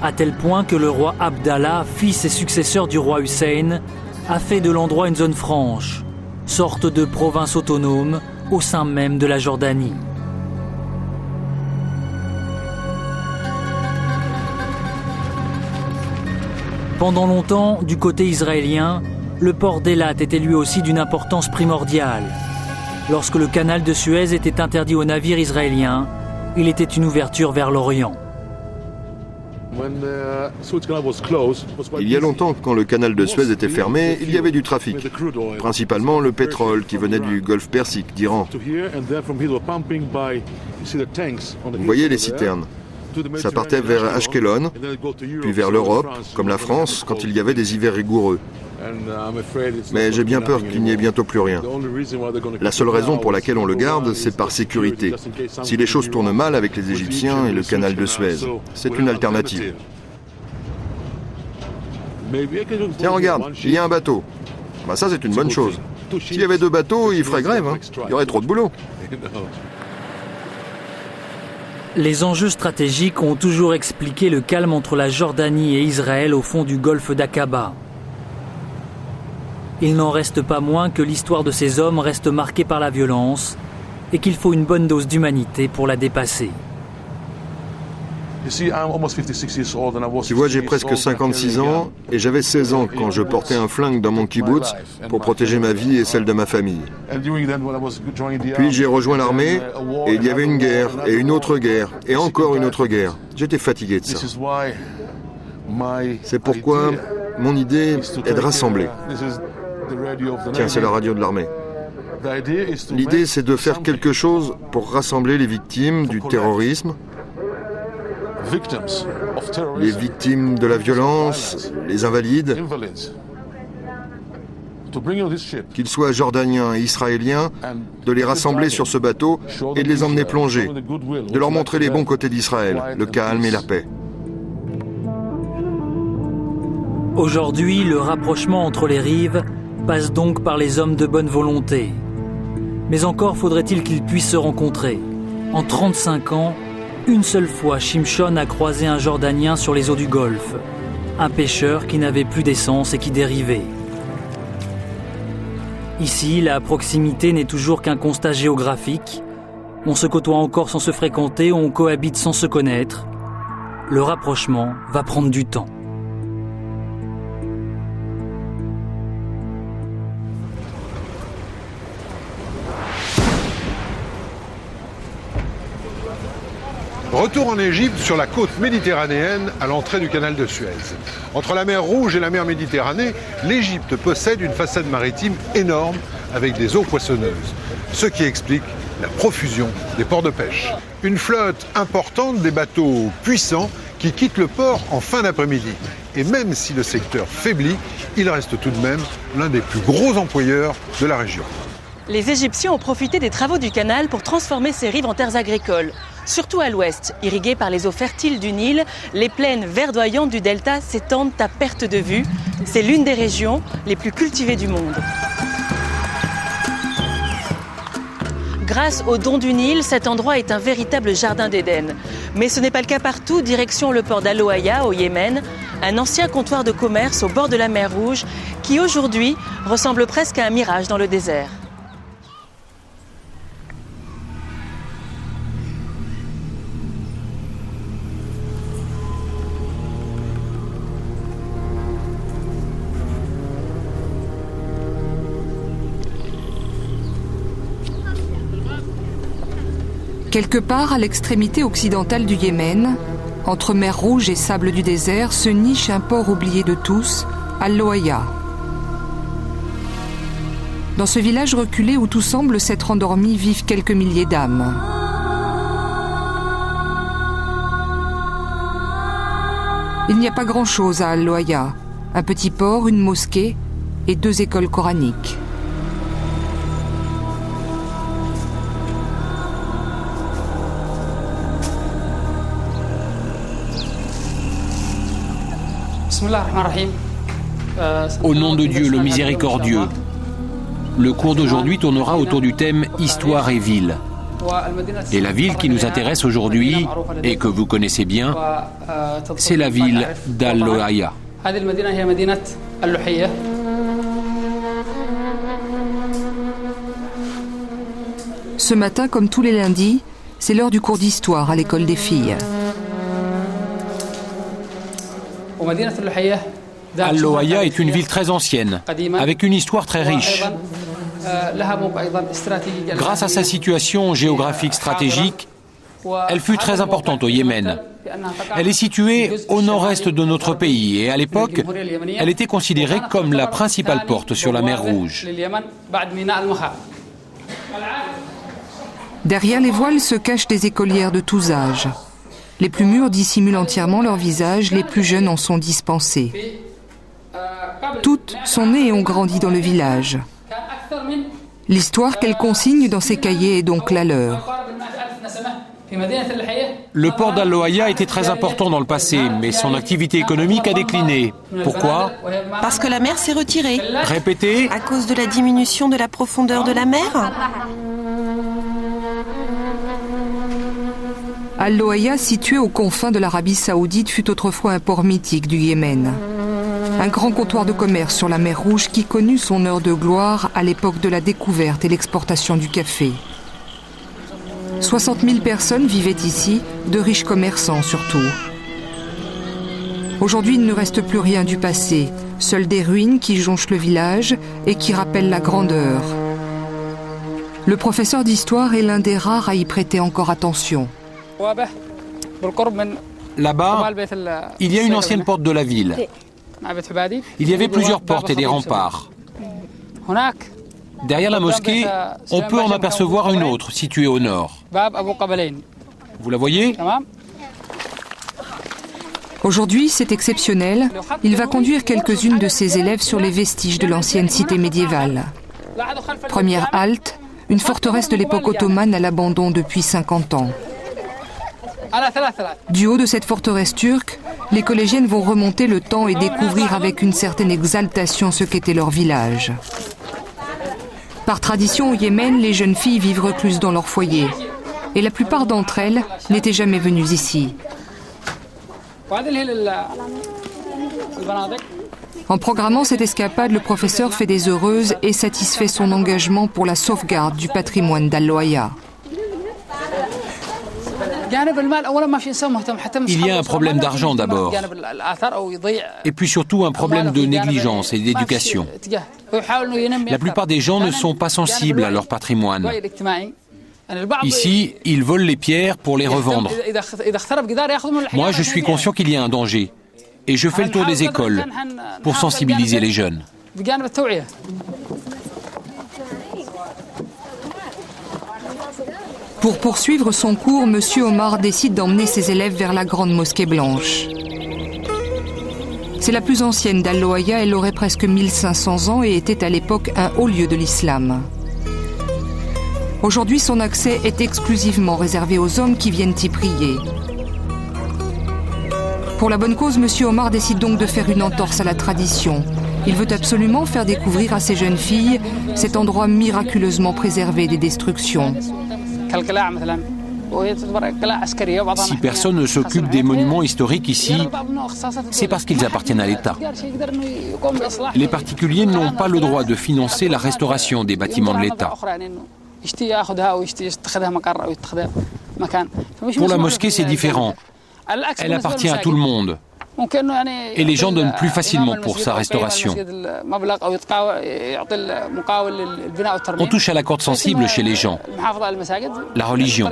S14: à tel point que le roi Abdallah, fils et successeur du roi Hussein, a fait de l'endroit une zone franche, sorte de province autonome au sein même de la Jordanie. Pendant longtemps, du côté israélien, le port d'Eilat était lui aussi d'une importance primordiale. Lorsque le canal de Suez était interdit aux navires israéliens, il était une ouverture vers l'Orient.
S15: Il y a longtemps, quand le canal de Suez était fermé, il y avait du trafic, principalement le pétrole qui venait du golfe Persique, d'Iran. Vous voyez les citernes. Ça partait vers Ashkelon, puis vers l'Europe, comme la France, quand il y avait des hivers rigoureux. Mais j'ai bien peur qu'il n'y ait bientôt plus rien. La seule raison pour laquelle on le garde, c'est par sécurité. Si les choses tournent mal avec les Égyptiens et le canal de Suez, c'est une alternative. Tiens, regarde, il y a un bateau. Bah ça, c'est une bonne chose. S'il y avait 2 bateaux, ils feraient grève. Il y aurait trop de boulot.
S14: Les enjeux stratégiques ont toujours expliqué le calme entre la Jordanie et Israël au fond du golfe d'Aqaba. Il n'en reste pas moins que l'histoire de ces hommes reste marquée par la violence et qu'il faut une bonne dose d'humanité pour la dépasser.
S15: Tu vois, j'ai presque 56 ans et j'avais 16 ans quand je portais un flingue dans mon kibbutz pour protéger ma vie et celle de ma famille. Puis j'ai rejoint l'armée et il y avait une guerre et une autre guerre et encore une autre guerre. J'étais fatigué de ça. C'est pourquoi mon idée est de rassembler. Tiens, c'est la radio de l'armée. L'idée, c'est de faire quelque chose pour rassembler les victimes du terrorisme, les victimes de la violence, les invalides, qu'ils soient jordaniens et israéliens, de les rassembler sur ce bateau et de les emmener plonger, de leur montrer les bons côtés d'Israël, le calme et la paix.
S14: Aujourd'hui, le rapprochement entre les rives passe donc par les hommes de bonne volonté. Mais encore faudrait-il qu'ils puissent se rencontrer. En 35 ans, une seule fois, Shimshon a croisé un Jordanien sur les eaux du Golfe. Un pêcheur qui n'avait plus d'essence et qui dérivait. Ici, la proximité n'est toujours qu'un constat géographique. On se côtoie encore sans se fréquenter, on cohabite sans se connaître. Le rapprochement va prendre du temps.
S2: Retour en Égypte, sur la côte méditerranéenne, à l'entrée du canal de Suez. Entre la mer Rouge et la mer Méditerranée, l'Égypte possède une façade maritime énorme avec des eaux poissonneuses, ce qui explique la profusion des ports de pêche. Une flotte importante, des bateaux puissants qui quittent le port en fin d'après-midi. Et même si le secteur faiblit, il reste tout de même l'un des plus gros employeurs de la région.
S22: Les Égyptiens ont profité des travaux du canal pour transformer ces rives en terres agricoles. Surtout à l'ouest, irriguées par les eaux fertiles du Nil, les plaines verdoyantes du delta s'étendent à perte de vue. C'est l'une des régions les plus cultivées du monde. Grâce aux dons du Nil, cet endroit est un véritable jardin d'Éden. Mais ce n'est pas le cas partout, direction le port d'Al-Loaya au Yémen, un ancien comptoir de commerce au bord de la mer Rouge qui aujourd'hui ressemble presque à un mirage dans le désert.
S19: Quelque part à l'extrémité occidentale du Yémen, entre mer Rouge et sable du désert, se niche un port oublié de tous, Al-Loaya. Dans ce village reculé où tout semble s'être endormi vivent quelques milliers d'âmes. Il n'y a pas grand-chose à Al-Loaya. Un petit port, une mosquée et 2 écoles coraniques.
S23: Au nom de Dieu, le miséricordieux. Le cours d'aujourd'hui tournera autour du thème Histoire et ville. Et la ville qui nous intéresse aujourd'hui, et que vous connaissez bien, c'est la ville d'Al-Loaya.
S19: Ce matin, comme tous les lundis, c'est l'heure du cours d'histoire à l'école des filles.
S23: Al-Loaya est une ville très ancienne, avec une histoire très riche. Grâce à sa situation géographique stratégique, elle fut très importante au Yémen. Elle est située au nord-est de notre pays et à l'époque, elle était considérée comme la principale porte sur la mer Rouge.
S19: Derrière les voiles se cachent des écolières de tous âges. Les plus mûres dissimulent entièrement leur visage, les plus jeunes en sont dispensées. Toutes sont nées et ont grandi dans le village. L'histoire qu'elles consignent dans ces cahiers est donc la leur.
S23: Le port d'Al-Loaya était très important dans le passé, mais son activité économique a décliné. Pourquoi?
S4: Parce que la mer s'est retirée.
S23: Répétez.
S4: À cause de la diminution de la profondeur de la mer.
S19: Al-Loaya, situé aux confins de l'Arabie Saoudite, fut autrefois un port mythique du Yémen. Un grand comptoir de commerce sur la mer Rouge qui connut son heure de gloire à l'époque de la découverte et l'exportation du café. 60 000 personnes vivaient ici, de riches commerçants surtout. Aujourd'hui, il ne reste plus rien du passé, seules des ruines qui jonchent le village et qui rappellent la grandeur. Le professeur d'histoire est l'un des rares à y prêter encore attention.
S23: Là-bas, il y a une ancienne porte de la ville. Il y avait plusieurs portes et des remparts. Derrière la mosquée, on peut en apercevoir une autre, située au nord. Vous la voyez?
S19: Aujourd'hui, c'est exceptionnel. Il va conduire quelques-unes de ses élèves sur les vestiges de l'ancienne cité médiévale. Première halte, une forteresse de l'époque ottomane à l'abandon depuis 50 ans. Du haut de cette forteresse turque, les collégiennes vont remonter le temps et découvrir avec une certaine exaltation ce qu'était leur village. Par tradition au Yémen, les jeunes filles vivent recluses dans leur foyer. Et la plupart d'entre elles n'étaient jamais venues ici. En programmant cette escapade, le professeur fait des heureuses et satisfait son engagement pour la sauvegarde du patrimoine d'Al-Loaya.
S23: Il y a un problème d'argent d'abord, et puis surtout un problème de négligence et d'éducation. La plupart des gens ne sont pas sensibles à leur patrimoine. Ici, ils volent les pierres pour les revendre. Moi, je suis conscient qu'il y a un danger, et je fais le tour des écoles pour sensibiliser les jeunes.
S19: Pour poursuivre son cours, M. Omar décide d'emmener ses élèves vers la grande mosquée blanche. C'est la plus ancienne d'Al-Loaya, elle aurait presque 1500 ans et était à l'époque un haut lieu de l'islam. Aujourd'hui, son accès est exclusivement réservé aux hommes qui viennent y prier. Pour la bonne cause, M. Omar décide donc de faire une entorse à la tradition. Il veut absolument faire découvrir à ces jeunes filles cet endroit miraculeusement préservé des destructions.
S23: Si personne ne s'occupe des monuments historiques ici, c'est parce qu'ils appartiennent à l'État. Les particuliers n'ont pas le droit de financer la restauration des bâtiments de l'État. Pour la mosquée, c'est différent. Elle appartient à tout le monde. Et les gens donnent plus facilement pour sa restauration. On touche à la corde sensible chez les gens, la religion.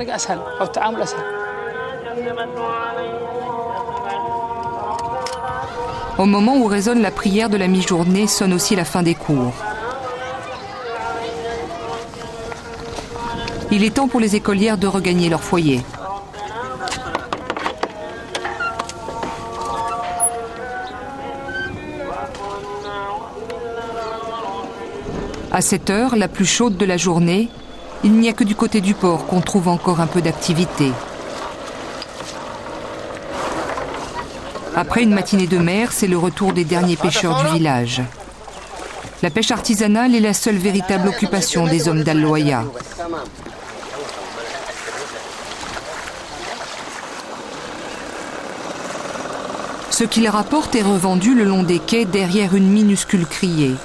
S19: Au moment où résonne la prière de la mi-journée, sonne aussi la fin des cours. Il est temps pour les écolières de regagner leur foyer. À cette heure, la plus chaude de la journée, il n'y a que du côté du port qu'on trouve encore un peu d'activité. Après une matinée de mer, c'est le retour des derniers pêcheurs du village. La pêche artisanale est la seule véritable occupation des hommes d'Al-Loaya. Ce qu'ils rapportent est revendu le long des quais derrière une minuscule criée.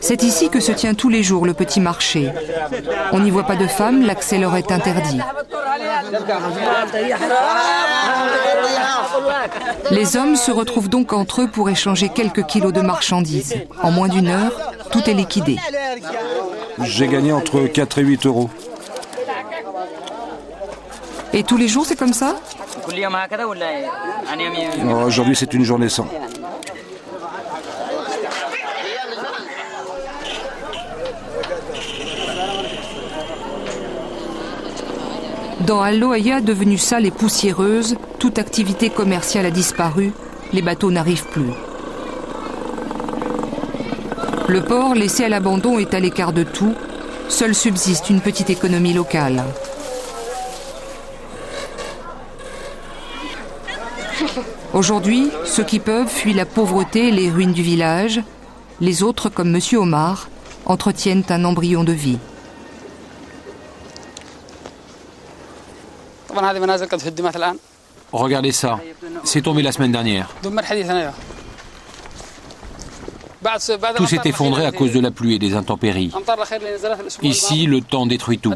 S19: C'est ici que se tient tous les jours le petit marché. On n'y voit pas de femmes, l'accès leur est interdit. Les hommes se retrouvent donc entre eux pour échanger quelques kilos de marchandises. En moins d'une heure, tout est liquidé.
S7: J'ai gagné entre 4 et 8 euros.
S19: Et tous les jours, c'est comme ça?
S7: Aujourd'hui, c'est une journée sans.
S19: Dans Al-Loaya, devenue sale et poussiéreuse, toute activité commerciale a disparu, les bateaux n'arrivent plus. Le port, laissé à l'abandon, est à l'écart de tout, seule subsiste une petite économie locale. Aujourd'hui, ceux qui peuvent fuient la pauvreté et les ruines du village. Les autres, comme Monsieur Omar, entretiennent un embryon de vie.
S23: Regardez ça, c'est tombé la semaine dernière. Tout s'est effondré à cause de la pluie et des intempéries. Ici, le temps détruit tout.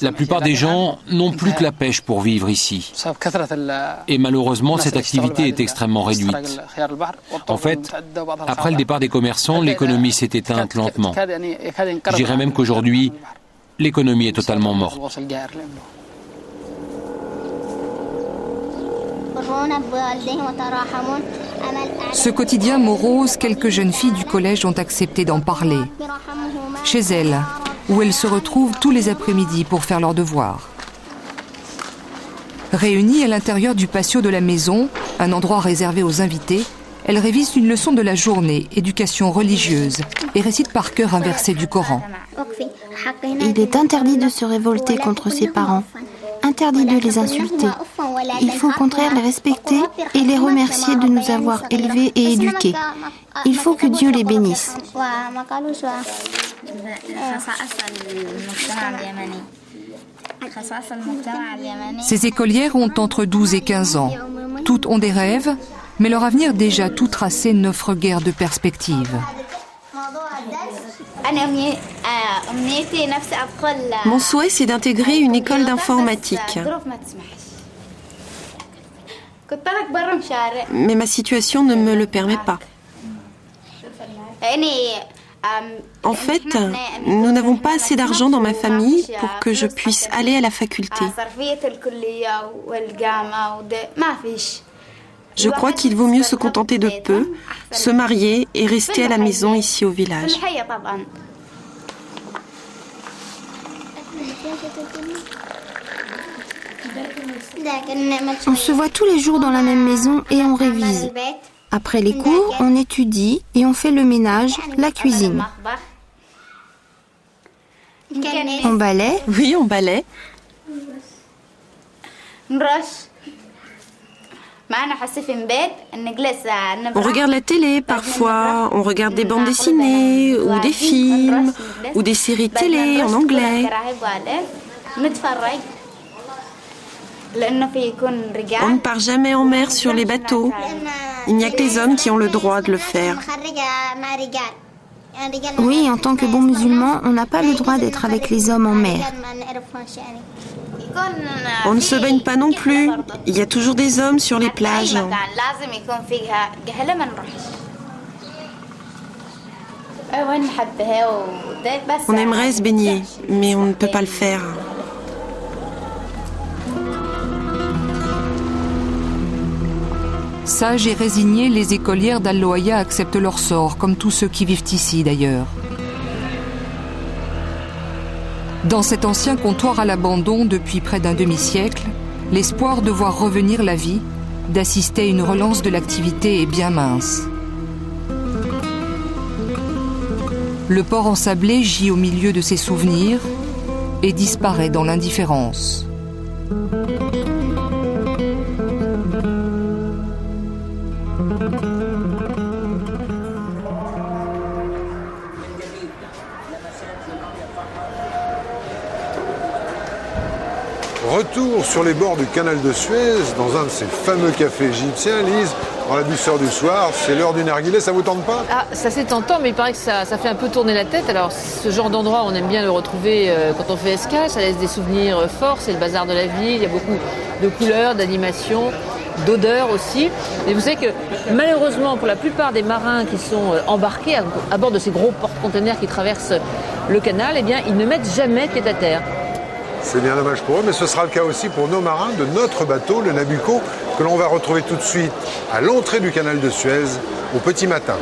S23: La plupart des gens n'ont plus que la pêche pour vivre ici. Et malheureusement, cette activité est extrêmement réduite. En fait, après le départ des commerçants, l'économie s'est éteinte lentement. Je dirais même qu'aujourd'hui, l'économie est totalement morte.
S19: Ce quotidien morose, quelques jeunes filles du collège ont accepté d'en parler. Chez elles, où elles se retrouvent tous les après-midi pour faire leurs devoirs. Réunies à l'intérieur du patio de la maison, un endroit réservé aux invités, elles révisent une leçon de la journée, éducation religieuse, et récitent par cœur un verset du Coran.
S8: Il est interdit de se révolter contre ses parents, interdit de les insulter. Il faut au contraire les respecter et les remercier de nous avoir élevés et éduqués. Il faut que Dieu les bénisse.
S19: Ces écolières ont entre 12 et 15 ans. Toutes ont des rêves, mais leur avenir déjà tout tracé n'offre guère de perspective.
S4: Mon souhait, c'est d'intégrer une école d'informatique. Mais ma situation ne me le permet pas. En fait, nous n'avons pas assez d'argent dans ma famille pour que je puisse aller à la faculté. Je crois qu'il vaut mieux se contenter de peu, se marier et rester à la maison ici au village.
S8: On se voit tous les jours dans la même maison et on révise. Après les cours, on étudie et on fait le ménage, la cuisine. On balaie?
S4: Oui, on balaie. On regarde la télé parfois, on regarde des bandes dessinées ou des films ou des séries de télé en anglais. On ne part jamais en mer sur les bateaux. Il n'y a que les hommes qui ont le droit de le faire.
S8: Oui, en tant que bon musulman, on n'a pas le droit d'être avec les hommes en mer.
S4: On ne se baigne pas non plus. Il y a toujours des hommes sur les plages. On aimerait se baigner, mais on ne peut pas le faire.
S19: Sages et résignées, les écolières d'Al-Loaya acceptent leur sort, comme tous ceux qui vivent ici d'ailleurs. Dans cet ancien comptoir à l'abandon depuis près d'un demi-siècle, l'espoir de voir revenir la vie, d'assister à une relance de l'activité est bien mince. Le port ensablé gît au milieu de ses souvenirs et disparaît dans l'indifférence.
S2: Retour sur les bords du canal de Suez, dans un de ces fameux cafés égyptiens. Lise, dans la douceur du soir, c'est l'heure du narguilé, ça vous tente pas?
S13: Ah, ça c'est tentant, mais il paraît que ça fait un peu tourner la tête. Alors, ce genre d'endroit, on aime bien le retrouver quand on fait escale. Ça laisse des souvenirs forts, c'est le bazar de la ville. Il y a beaucoup de couleurs, d'animations, d'odeurs aussi. Et vous savez que, malheureusement, pour la plupart des marins qui sont embarqués à bord de ces gros porte-containers qui traversent le canal, eh bien, ils ne mettent jamais pied à terre.
S2: C'est bien dommage pour eux, mais ce sera le cas aussi pour nos marins de notre bateau, le Nabucco, que l'on va retrouver tout de suite à l'entrée du canal de Suez, au petit matin.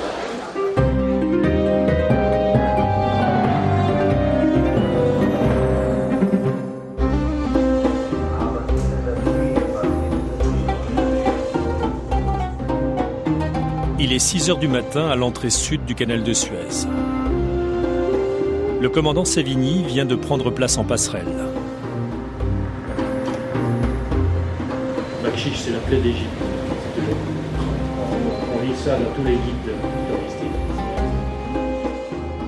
S9: Il est 6 heures du matin à l'entrée sud du canal de Suez. Le commandant Savigny vient de prendre place en passerelle. Bakshish, c'est la plaie d'Égypte. On lit ça dans tous les guides touristiques.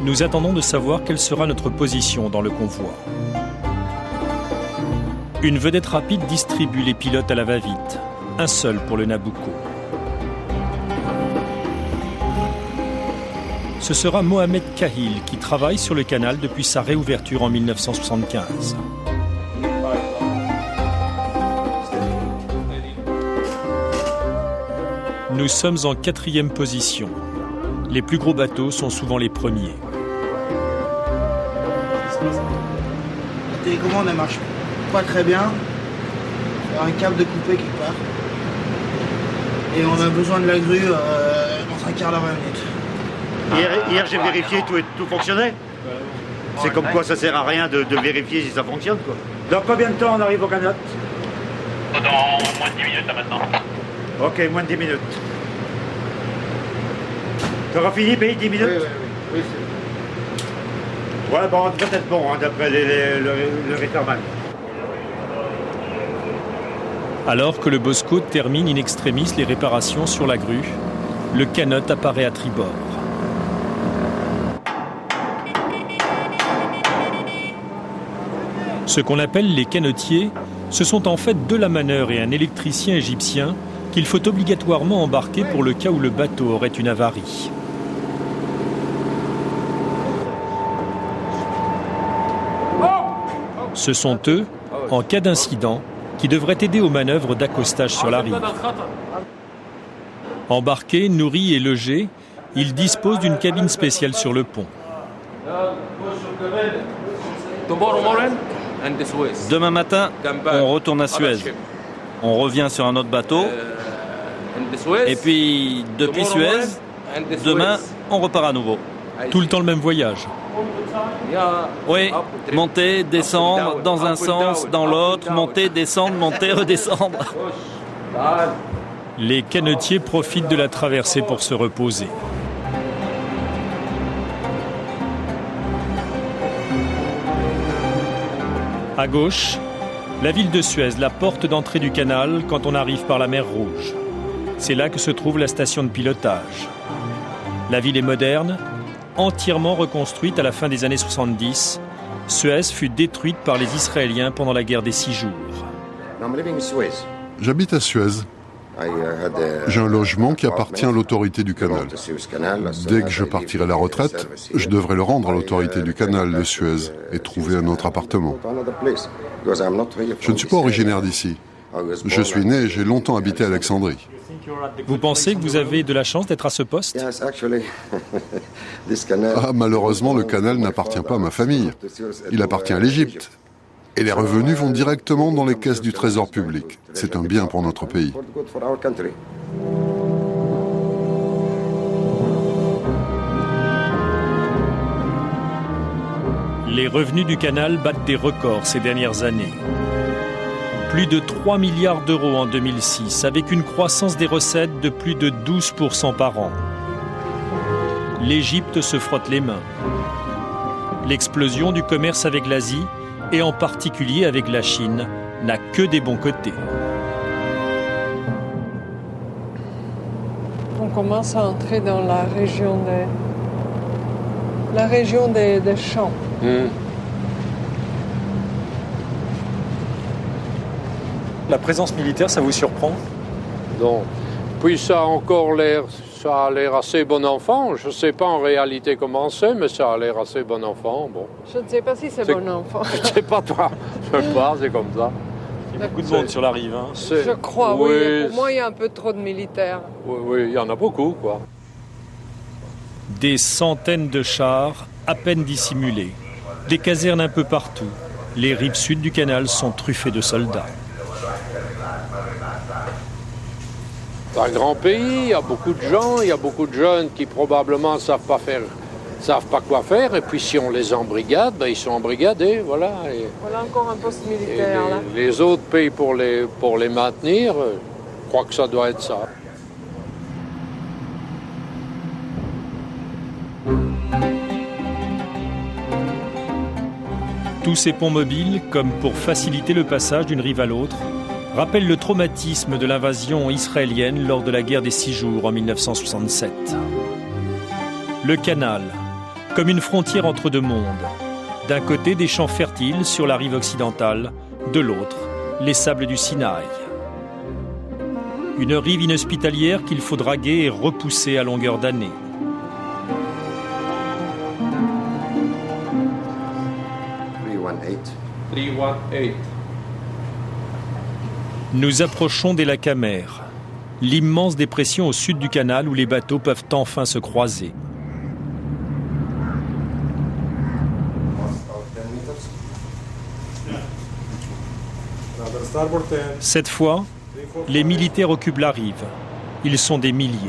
S9: Nous attendons de savoir quelle sera notre position dans le convoi. Une vedette rapide distribue les pilotes à la va-vite. Un seul pour le Nabucco. Ce sera Mohamed Kahil qui travaille sur le canal depuis sa réouverture en 1975. Nous sommes en 4e position. Les plus gros bateaux sont souvent les premiers.
S10: La télécommande ne marche pas très bien. Il y a un câble de coupé quelque part. Et on a besoin de la grue dans un quart d'heure 20 minutes.
S6: Hier j'ai vérifié, tout fonctionnait. C'est comme quoi ça sert à rien de vérifier si ça fonctionne, quoi. Dans combien de temps on arrive au canal?
S11: Dans moins de 10 minutes là maintenant.
S6: Ok, moins de 10 minutes. T'auras fini, pays, 10 minutes? Oui, ouais, bon, on doit être bon, hein, d'après le rétherman.
S9: Alors que le Bosco termine in extremis les réparations sur la grue, le canot apparaît à tribord. Ce qu'on appelle les canotiers, ce sont en fait 2 lamaneurs et un électricien égyptien qu'il faut obligatoirement embarquer pour le cas où le bateau aurait une avarie. Ce sont eux, en cas d'incident, qui devraient aider aux manœuvres d'accostage sur la rive. Embarqués, nourris et logés, ils disposent d'une cabine spéciale sur le pont.
S21: Demain matin, on retourne à Suez. On revient sur un autre bateau. Et puis, depuis Suez, demain, on repart à nouveau.
S9: Tout le temps le même voyage.
S21: Oui, monter, descendre, dans un sens, dans l'autre, monter, descendre, monter, redescendre.
S9: Les canotiers profitent de la traversée pour se reposer. À gauche, la ville de Suez, la porte d'entrée du canal quand on arrive par la mer Rouge. C'est là que se trouve la station de pilotage. La ville est moderne, entièrement reconstruite à la fin des années 70. Suez fut détruite par les Israéliens pendant la guerre des 6 jours.
S2: J'habite à Suez. J'ai un logement qui appartient à l'autorité du canal. Dès que je partirai à la retraite, je devrais le rendre à l'autorité du canal de Suez et trouver un autre appartement. Je ne suis pas originaire d'ici. Je suis né et j'ai longtemps habité à Alexandrie.
S9: Vous pensez que vous avez de la chance d'être à ce poste?
S2: Ah, malheureusement, le canal n'appartient pas à ma famille. Il appartient à l'Égypte. Et les revenus vont directement dans les caisses du trésor public. C'est un bien pour notre pays.
S9: Les revenus du canal battent des records ces dernières années. Plus de 3 milliards d'euros en 2006, avec une croissance des recettes de plus de 12% par an. L'Égypte se frotte les mains. L'explosion du commerce avec l'Asie, et en particulier avec la Chine, n'a que des bons côtés.
S12: On commence à entrer dans la région des champs.
S9: La présence militaire, ça vous surprend?
S3: Non. Puis ça a l'air assez bon enfant. Je ne sais pas en réalité comment c'est, mais ça a l'air assez bon enfant. Bon.
S12: Je ne sais pas si c'est bon enfant.
S3: Je ne sais pas toi. Je sais pas, c'est comme ça.
S9: Il y a beaucoup de monde sur la rive. Hein.
S12: Je crois, oui. Pour moi, il y a un peu trop de militaires.
S3: Oui, il y en a beaucoup, quoi.
S9: Des centaines de chars, à peine dissimulés. Des casernes un peu partout. Les rives sud du canal sont truffées de soldats.
S3: C'est un grand pays, il y a beaucoup de gens, il y a beaucoup de jeunes qui probablement savent pas quoi faire. Et puis si on les embrigade, ben, ils sont embrigadés, voilà. Et,
S12: voilà encore un poste militaire, là.
S3: Les autres payent pour les maintenir. Je crois que ça doit être ça.
S9: Tous ces ponts mobiles, comme pour faciliter le passage d'une rive à l'autre, rappellent le traumatisme de l'invasion israélienne lors de la guerre des 6 jours en 1967. Le canal, comme une frontière entre deux mondes. D'un côté, des champs fertiles sur la rive occidentale, de l'autre, les sables du Sinaï. Une rive inhospitalière qu'il faut draguer et repousser à longueur d'année. Nous approchons des lacs Amers, l'immense dépression au sud du canal où les bateaux peuvent enfin se croiser. Cette fois, les militaires occupent la rive. Ils sont des milliers.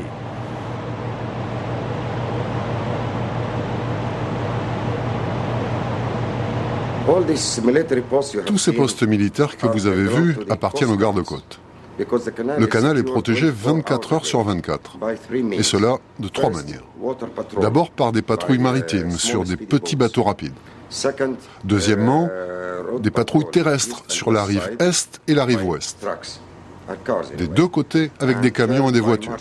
S2: Tous ces postes militaires que vous avez vus appartiennent aux gardes-côtes. Le canal est protégé 24 heures sur 24, et cela de 3 manières. D'abord par des patrouilles maritimes sur des petits bateaux rapides. Deuxièmement, des patrouilles terrestres sur la rive est et la rive ouest. Des deux côtés avec des camions et des voitures.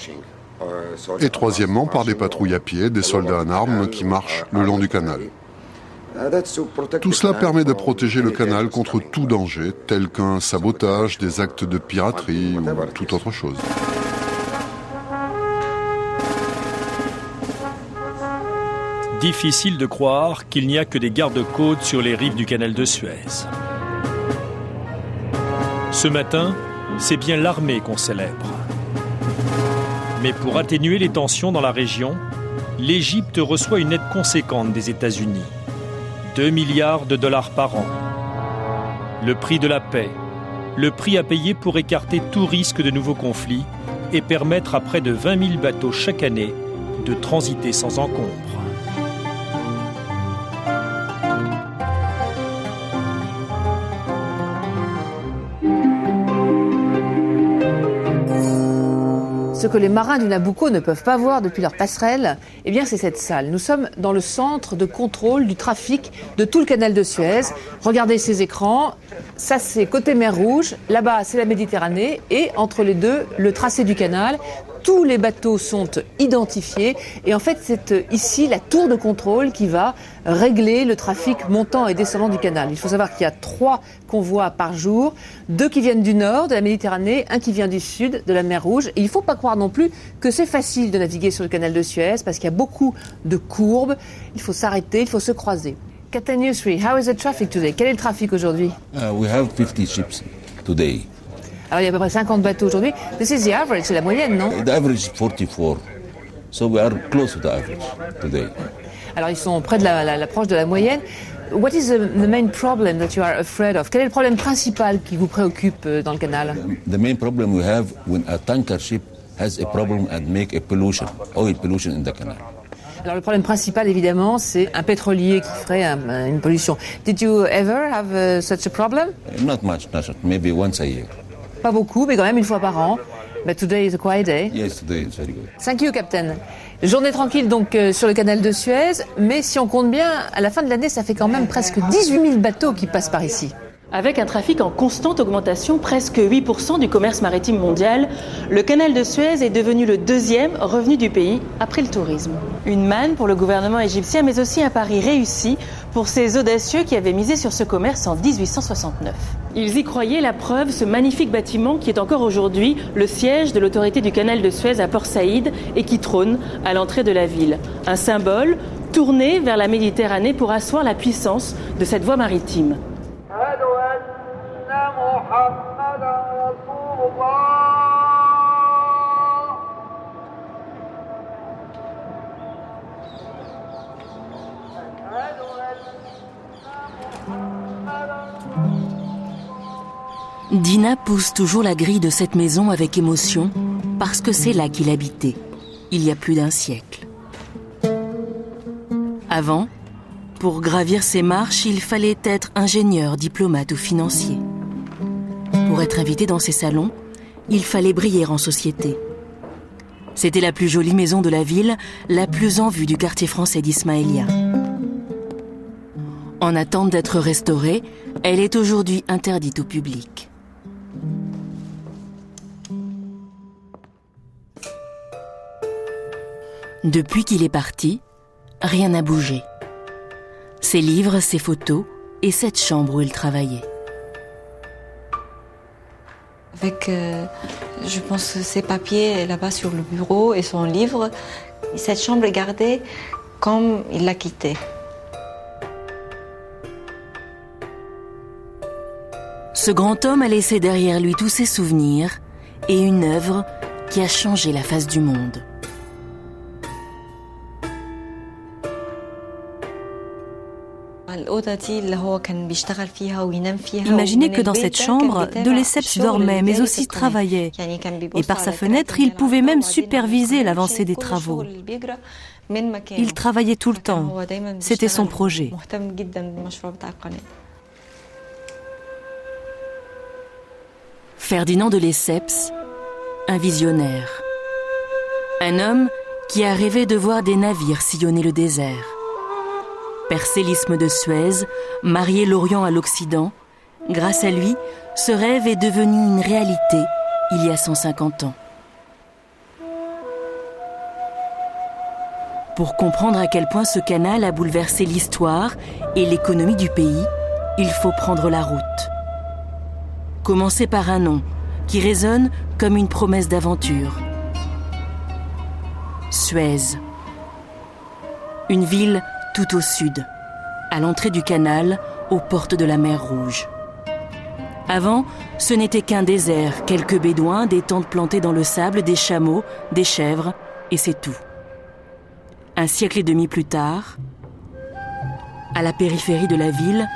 S2: Et troisièmement par des patrouilles à pied, des soldats en armes qui marchent le long du canal. Tout cela permet de protéger le canal contre tout danger, tel qu'un sabotage, des actes de piraterie ou toute autre chose.
S9: Difficile de croire qu'il n'y a que des gardes-côtes sur les rives du canal de Suez. Ce matin, c'est bien l'armée qu'on célèbre. Mais pour atténuer les tensions dans la région, l'Égypte reçoit une aide conséquente des États-Unis. 2 milliards de dollars par an. Le prix de la paix, le prix à payer pour écarter tout risque de nouveaux conflits et permettre à près de 20 000 bateaux chaque année de transiter sans encombre.
S13: Ce que les marins du Nabucco ne peuvent pas voir depuis leur passerelle, eh bien c'est cette salle. Nous sommes dans le centre de contrôle du trafic de tout le canal de Suez. Regardez ces écrans, ça c'est côté mer Rouge, là-bas c'est la Méditerranée et entre les deux, le tracé du canal. Tous les bateaux sont identifiés et en fait c'est ici la tour de contrôle qui va régler le trafic montant et descendant du canal. Il faut savoir qu'il y a 3 convois par jour, 2 qui viennent du nord de la Méditerranée, 1 qui vient du sud de la mer Rouge. Et il ne faut pas croire non plus que c'est facile de naviguer sur le canal de Suez parce qu'il y a beaucoup de courbes, il faut s'arrêter, il faut se croiser. Captain Yusri, how is the traffic today? Quel est le trafic aujourd'hui?
S5: We have 50 ships today.
S13: Alors il y a à peu près 50 bateaux aujourd'hui. This is the average, c'est la moyenne, non?
S5: The average is 44. So we are close to the average today.
S13: Alors ils sont près de l'approche de la moyenne. What is the main problem that you are afraid of? Quel est le problème principal qui vous préoccupe dans le canal?
S5: The main problem we have when a tanker ship has a problem and make a pollution, oil pollution in the canal.
S13: Alors le problème principal évidemment c'est un pétrolier qui ferait une pollution. Did you ever have such a problem?
S5: Not much, maybe once a year.
S13: Pas beaucoup, mais quand même une fois par an. But today is a quiet day.
S5: Yes, today is very good.
S13: Thank you, Captain. Journée tranquille donc sur le canal de Suez, mais si on compte bien, à la fin de l'année, ça fait quand même presque 18 000 bateaux qui passent par ici.
S22: Avec un trafic en constante augmentation, presque 8% du commerce maritime mondial, le canal de Suez est devenu le 2e revenu du pays après le tourisme. Une manne pour le gouvernement égyptien, mais aussi un pari réussi pour ces audacieux qui avaient misé sur ce commerce en 1869. Ils y croyaient, la preuve, ce magnifique bâtiment qui est encore aujourd'hui le siège de l'autorité du canal de Suez à Port Saïd et qui trône à l'entrée de la ville. Un symbole tourné vers la Méditerranée pour asseoir la puissance de cette voie maritime.
S17: Dina pousse toujours la grille de cette maison avec émotion parce que c'est là qu'il habitait, il y a plus d'un siècle. Avant, pour gravir ces marches, il fallait être ingénieur, diplomate ou financier. Pour être invité dans ces salons, il fallait briller en société. C'était la plus jolie maison de la ville, la plus en vue du quartier français d'Ismaïlia. En attente d'être restaurée, elle est aujourd'hui interdite au public. Depuis qu'il est parti, rien n'a bougé. Ses livres, ses photos et cette chambre où il travaillait.
S18: Avec, je pense, ses papiers là-bas sur le bureau et son livre, cette chambre est gardée comme il l'a quittée.
S17: Ce grand homme a laissé derrière lui tous ses souvenirs et une œuvre qui a changé la face du monde.
S20: Imaginez que dans cette chambre, de Lesseps dormait, mais aussi travaillait. Et par sa fenêtre, il pouvait même superviser l'avancée des travaux. Il travaillait tout le temps. C'était son projet.
S17: Ferdinand de Lesseps, un visionnaire. Un homme qui a rêvé de voir des navires sillonner le désert. Percer l'isthme de Suez, marier l'Orient à l'Occident, grâce à lui, ce rêve est devenu une réalité il y a 150 ans. Pour comprendre à quel point ce canal a bouleversé l'histoire et l'économie du pays, il faut prendre la route. Commencer par un nom qui résonne comme une promesse d'aventure. Suez. Une ville tout au sud, à l'entrée du canal, aux portes de la mer Rouge. Avant, ce n'était qu'un désert, quelques bédouins, des tentes plantées dans le sable, des chameaux, des chèvres, et c'est tout. Un siècle et demi plus tard, à la périphérie de la ville,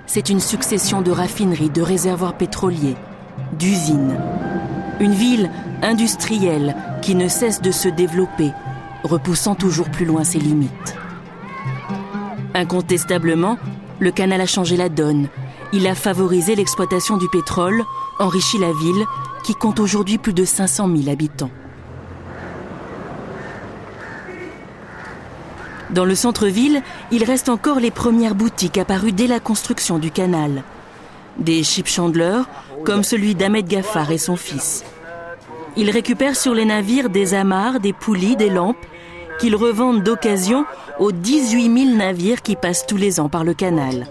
S17: c'est une succession de raffineries, de réservoirs pétroliers, d'usines. Une ville industrielle qui ne cesse de se développer, repoussant toujours plus loin ses limites. Incontestablement, le canal a changé la donne. Il a favorisé l'exploitation du pétrole, enrichi la ville, qui compte aujourd'hui plus de 500 000 habitants. Dans le centre-ville, il reste encore les premières boutiques apparues dès la construction du canal. Des ship-chandlers, comme celui d'Ahmed Gaffar et son fils. Ils récupèrent sur les navires des amarres, des poulies, des lampes, qu'ils revendent d'occasion aux 18 000 navires qui passent tous les ans par le canal.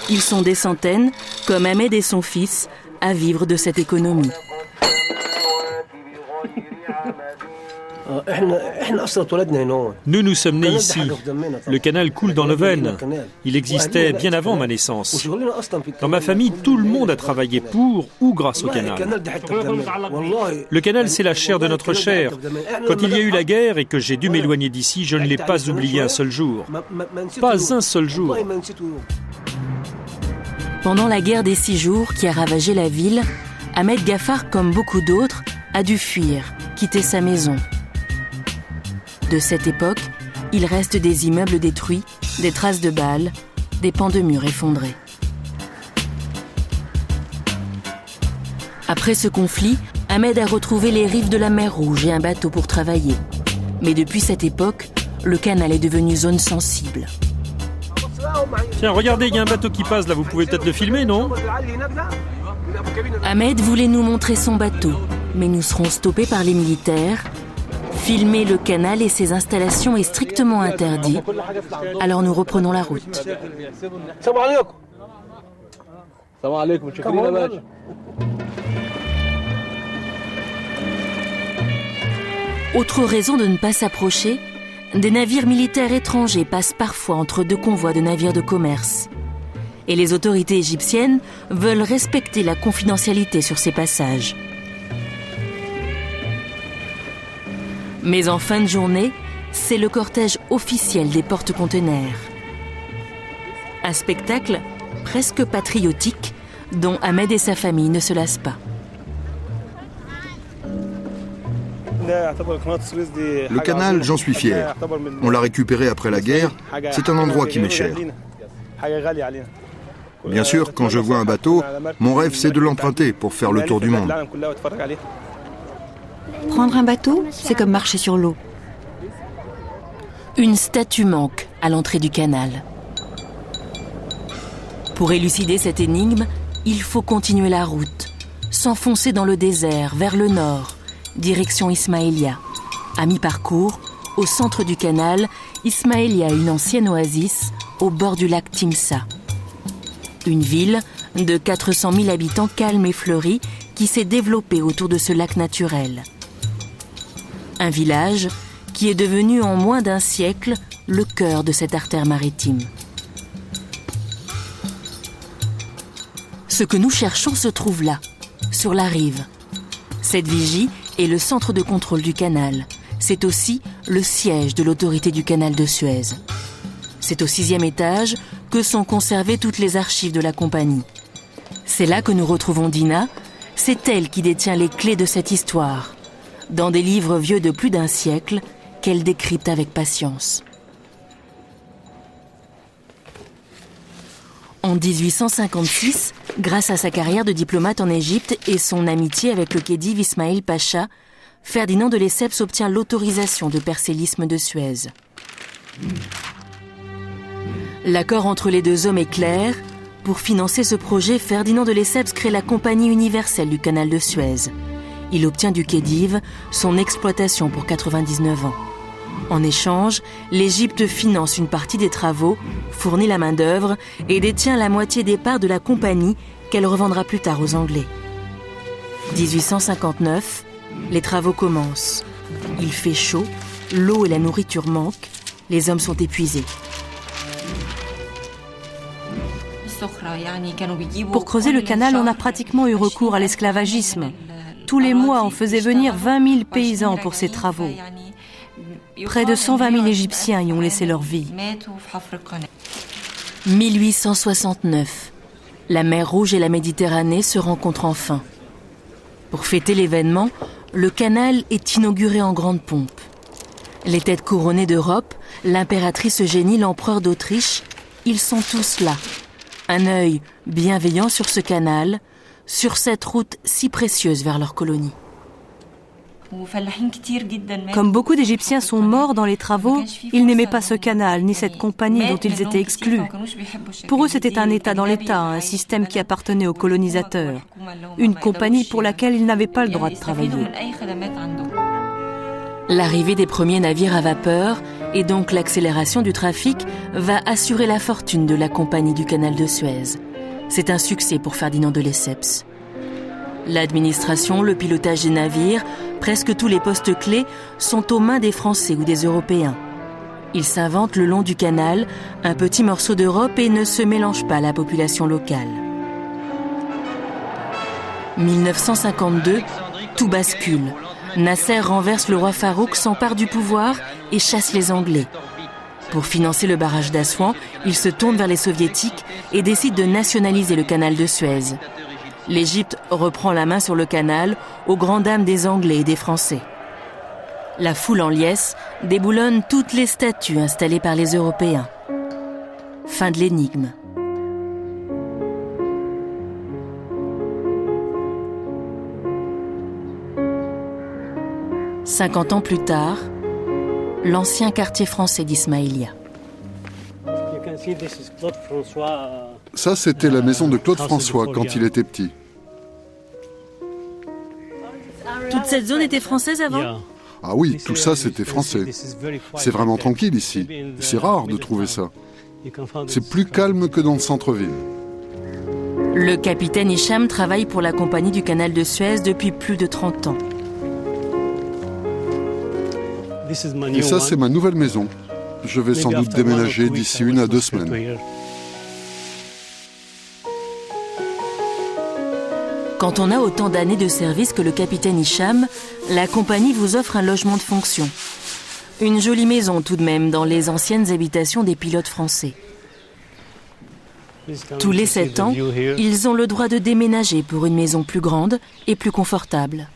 S17: Ils sont des centaines, comme Ahmed et son fils, à vivre de cette économie.
S9: Nous sommes nés ici. Le canal coule dans nos veines. Il existait bien avant ma naissance. Dans ma famille, tout le monde a travaillé pour ou grâce au canal. Le canal, c'est la chair de notre chair. Quand il y a eu la guerre et que j'ai dû m'éloigner d'ici, je ne l'ai pas oublié un seul jour. Pas un seul jour.
S17: Pendant la guerre des 6 jours qui a ravagé la ville, Ahmed Gaffar, comme beaucoup d'autres, a dû fuir, quitter sa maison. De cette époque, il reste des immeubles détruits, des traces de balles, des pans de murs effondrés. Après ce conflit, Ahmed a retrouvé les rives de la mer Rouge et un bateau pour travailler. Mais depuis cette époque, le canal est devenu zone sensible.
S9: Tiens, regardez, il y a un bateau qui passe là, vous pouvez peut-être le filmer, non ?
S17: Ahmed voulait nous montrer son bateau, mais nous serons stoppés par les militaires. Filmer le canal et ses installations est strictement interdit, alors nous reprenons la route. Autre raison de ne pas s'approcher, des navires militaires étrangers passent parfois entre deux convois de navires de commerce. Et les autorités égyptiennes veulent respecter la confidentialité sur ces passages. Mais en fin de journée, c'est le cortège officiel des porte-conteneurs. Un spectacle presque patriotique dont Ahmed et sa famille ne se lassent pas.
S1: Le canal, j'en suis fier. On l'a récupéré après la guerre. C'est un endroit qui m'est cher. Bien sûr, quand je vois un bateau, mon rêve c'est de l'emprunter pour faire le tour du monde.
S20: Prendre un bateau, c'est comme marcher sur l'eau.
S17: Une statue manque à l'entrée du canal. Pour élucider cette énigme, il faut continuer la route, s'enfoncer dans le désert, vers le nord, direction Ismaïlia. À mi-parcours, au centre du canal, Ismaïlia est une ancienne oasis au bord du lac Timsa. Une ville de 400 000 habitants calme et fleurie qui s'est développée autour de ce lac naturel. Un village qui est devenu en moins d'un siècle le cœur de cette artère maritime. Ce que nous cherchons se trouve là, sur la rive. Cette vigie est le centre de contrôle du canal. C'est aussi le siège de l'autorité du canal de Suez. C'est au 6e étage que sont conservées toutes les archives de la compagnie. C'est là que nous retrouvons Dina. C'est elle qui détient les clés de cette histoire, dans des livres vieux de plus d'un siècle qu'elle décrypte avec patience. En 1856, grâce à sa carrière de diplomate en Égypte et son amitié avec le khedive Ismaïl Pacha, Ferdinand de Lesseps obtient l'autorisation de percer l'isthme de Suez. L'accord entre les deux hommes est clair. Pour financer ce projet, Ferdinand de Lesseps crée la Compagnie universelle du canal de Suez. Il obtient du khedive son exploitation pour 99 ans. En échange, l'Égypte finance une partie des travaux, fournit la main-d'œuvre et détient la moitié des parts de la compagnie qu'elle revendra plus tard aux Anglais. 1859, les travaux commencent. Il fait chaud, l'eau et la nourriture manquent, les hommes sont épuisés.
S20: Pour creuser le canal, on a pratiquement eu recours à l'esclavagisme. Tous les mois, on faisait venir 20 000 paysans pour ces travaux. Près de 120 000 Égyptiens y ont laissé leur vie.
S17: 1869. La mer Rouge et la Méditerranée se rencontrent enfin. Pour fêter l'événement, le canal est inauguré en grande pompe. Les têtes couronnées d'Europe, l'impératrice Eugénie, l'empereur d'Autriche, ils sont tous là. Un œil bienveillant sur ce canal, sur cette route si précieuse vers leur colonie.
S20: Comme beaucoup d'Égyptiens sont morts dans les travaux, ils n'aimaient pas ce canal, ni cette compagnie dont ils étaient exclus. Pour eux, c'était un État dans l'État, un système qui appartenait aux colonisateurs. Une compagnie pour laquelle ils n'avaient pas le droit de travailler.
S17: L'arrivée des premiers navires à vapeur, et donc l'accélération du trafic, va assurer la fortune de la compagnie du canal de Suez. C'est un succès pour Ferdinand de Lesseps. L'administration, le pilotage des navires, presque tous les postes clés sont aux mains des Français ou des Européens. Ils s'inventent le long du canal un petit morceau d'Europe et ne se mélangent pas à la population locale. 1952, tout bascule. Nasser renverse le roi Farouk, s'empare du pouvoir et chasse les Anglais. Pour financer le barrage d'Assouan, il se tourne vers les Soviétiques et décide de nationaliser le canal de Suez. L'Égypte reprend la main sur le canal aux grandes dames des Anglais et des Français. La foule en liesse déboulonne toutes les statues installées par les Européens. Fin de l'énigme. « 50 ans plus tard, l'ancien quartier français d'Ismaïlia.
S15: Ça, c'était la maison de Claude François quand il était petit.
S20: Toute cette zone était française avant ?
S15: Ah oui, tout ça c'était français. C'est vraiment tranquille ici. C'est rare de trouver ça. C'est plus calme que dans le centre-ville.
S17: Le capitaine Hicham travaille pour la compagnie du canal de Suez depuis plus de 30 ans.
S15: Et ça, c'est ma nouvelle maison. Je vais sans doute déménager d'ici 1 à 2 semaines.
S17: Quand on a autant d'années de service que le capitaine Hicham, la compagnie vous offre un logement de fonction. Une jolie maison tout de même dans les anciennes habitations des pilotes français. Tous les 7 ans, ils ont le droit de déménager pour une maison plus grande et plus confortable.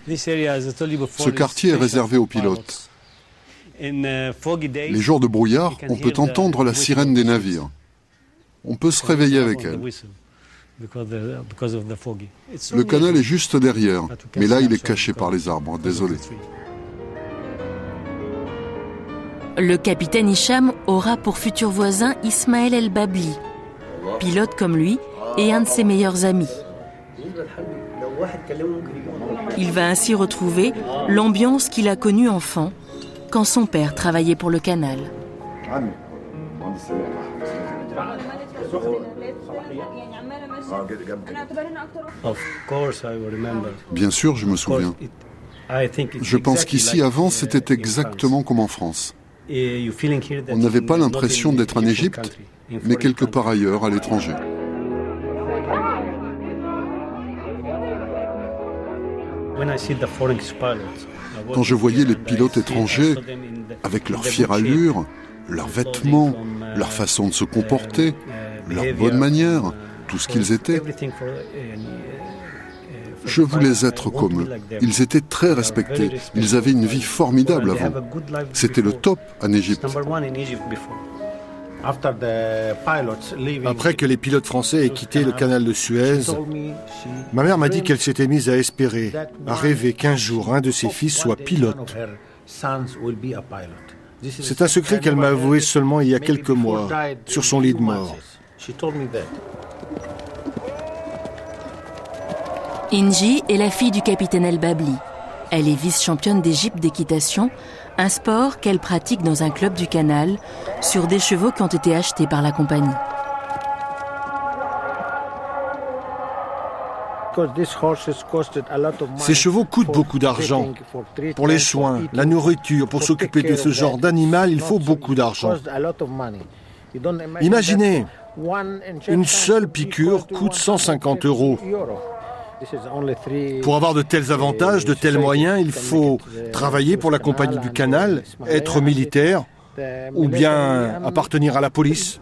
S15: Ce quartier est réservé aux pilotes. Les jours de brouillard, on peut entendre la sirène des navires. On peut se réveiller avec elle. Le canal est juste derrière, mais là il est caché par les arbres, désolé.
S17: Le capitaine Hicham aura pour futur voisin Ismaël El Babli, pilote comme lui et un de ses meilleurs amis. Il va ainsi retrouver l'ambiance qu'il a connue enfant, quand son père travaillait pour le canal.
S15: Bien sûr, je me souviens. Je pense qu'ici, avant, c'était exactement comme en France. On n'avait pas l'impression d'être en Égypte, mais quelque part ailleurs, à l'étranger. Quand je voyais les pilotes étrangers, avec leur fière allure, leurs vêtements, leur façon de se comporter, leur bonne manière, tout ce qu'ils étaient, je voulais être comme eux. Ils étaient très respectés. Ils avaient une vie formidable avant. C'était le top en Égypte.
S7: Après que les pilotes français aient quitté le canal de Suez, ma mère m'a dit qu'elle s'était mise à espérer, à rêver qu'un jour un de ses fils soit pilote. C'est un secret qu'elle m'a avoué seulement il y a quelques mois, sur son lit de mort.
S17: Inji est la fille du capitaine El Babli. Elle est vice-championne d'Égypte d'équitation, un sport qu'elle pratique dans un club du canal, sur des chevaux qui ont été achetés par la compagnie.
S7: Ces chevaux coûtent beaucoup d'argent. Pour les soins, la nourriture, pour s'occuper de ce genre d'animal, il faut beaucoup d'argent. Imaginez, une seule piqûre coûte 150 €. Pour avoir de tels avantages, de tels moyens, il faut travailler pour la compagnie du canal, être militaire ou bien appartenir à la police.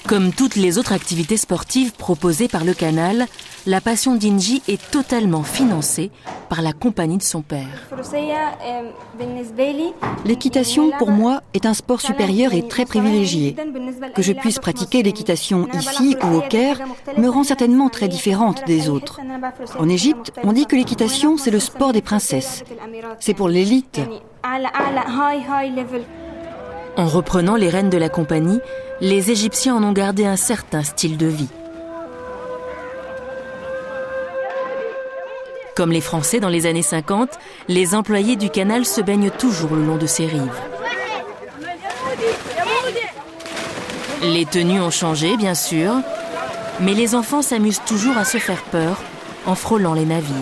S17: Comme toutes les autres activités sportives proposées par le canal, la passion d'Inji est totalement financée par la compagnie de son père.
S14: L'équitation, pour moi, est un sport supérieur et très privilégié. Que je puisse pratiquer l'équitation ici ou au Caire me rend certainement très différente des autres. En Égypte, on dit que l'équitation, c'est le sport des princesses. C'est pour l'élite.
S17: En reprenant les rênes de la compagnie, les Égyptiens en ont gardé un certain style de vie. Comme les Français dans les années 50, les employés du canal se baignent toujours le long de ces rives. Les tenues ont changé, bien sûr, mais les enfants s'amusent toujours à se faire peur en frôlant les navires.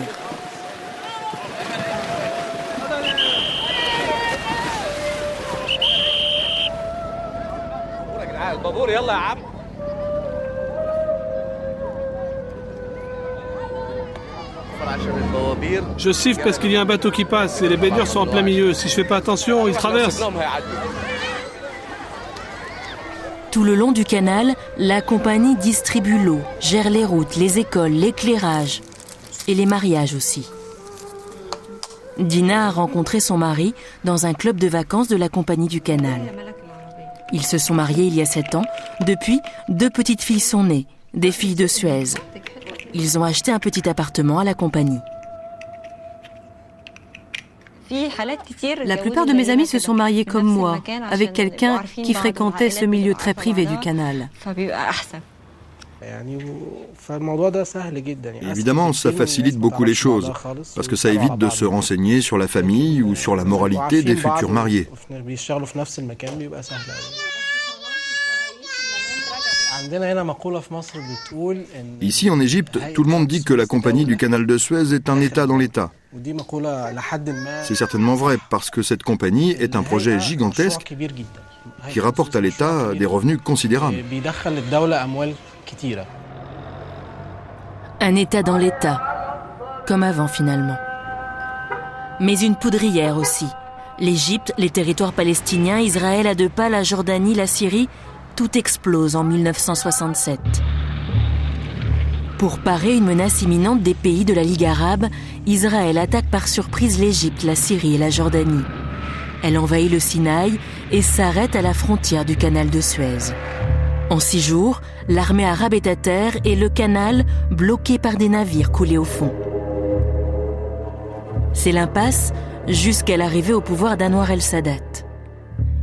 S16: Je siffle parce qu'il y a un bateau qui passe et les baigneurs sont en plein milieu. Si je fais pas attention, ils traversent.
S17: Tout le long du canal, la compagnie distribue l'eau, gère les routes, les écoles, l'éclairage et les mariages aussi. Dina a rencontré son mari dans un club de vacances de la compagnie du canal. Ils se sont mariés il y a 7 ans. Depuis, 2 petites filles sont nées, des filles de Suez. Ils ont acheté un petit appartement à la compagnie.
S14: La plupart de mes amis se sont mariés comme moi, avec quelqu'un qui fréquentait ce milieu très privé du canal.
S1: Évidemment, ça facilite beaucoup les choses, parce que ça évite de se renseigner sur la famille ou sur la moralité des futurs mariés. Ici, en Égypte, tout le monde dit que la compagnie du canal de Suez est un État dans l'État. C'est certainement vrai, parce que cette compagnie est un projet gigantesque qui rapporte à l'État des revenus considérables.
S17: Un État dans l'État, comme avant finalement. Mais une poudrière aussi. L'Égypte, les territoires palestiniens, Israël à deux pas, la Jordanie, la Syrie, tout explose en 1967. Pour parer une menace imminente des pays de la Ligue arabe, Israël attaque par surprise l'Égypte, la Syrie et la Jordanie. Elle envahit le Sinaï et s'arrête à la frontière du canal de Suez. En 6 jours, l'armée arabe est à terre et le canal bloqué par des navires coulés au fond. C'est l'impasse jusqu'à l'arrivée au pouvoir d'Anwar el-Sadat.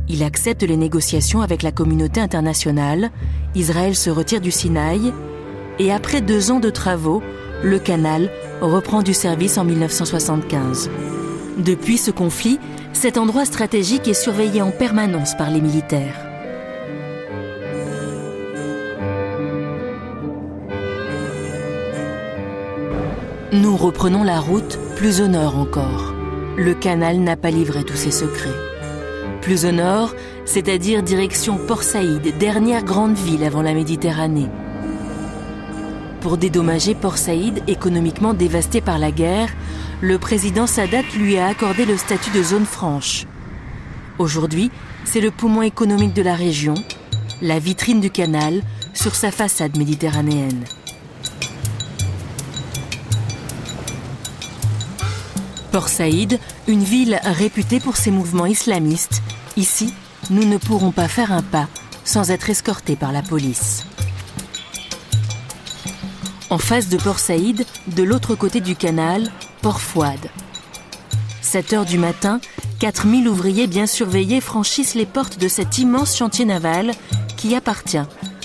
S17: Il accepte les négociations avec la communauté internationale, Israël se retire du Sinaï et après 2 ans de travaux, le canal reprend du service en 1975. Depuis ce conflit, cet endroit stratégique est surveillé en permanence par les militaires. Nous reprenons la route plus au nord encore. Le canal n'a pas livré tous ses secrets. Plus au nord, c'est-à-dire direction Port Saïd, dernière grande ville avant la Méditerranée. Pour dédommager Port Saïd, économiquement dévasté par la guerre, le président Sadat lui a accordé le statut de zone franche. Aujourd'hui, c'est le poumon économique de la région, la vitrine du canal sur sa façade méditerranéenne. Port Saïd, une ville réputée pour ses mouvements islamistes. Ici, nous ne pourrons pas faire un pas sans être escortés par la police. En face de Port Saïd, de l'autre côté du canal, Port Fouad. 7 heures du matin, 4000 ouvriers bien surveillés franchissent les portes de cet immense chantier naval qui appartient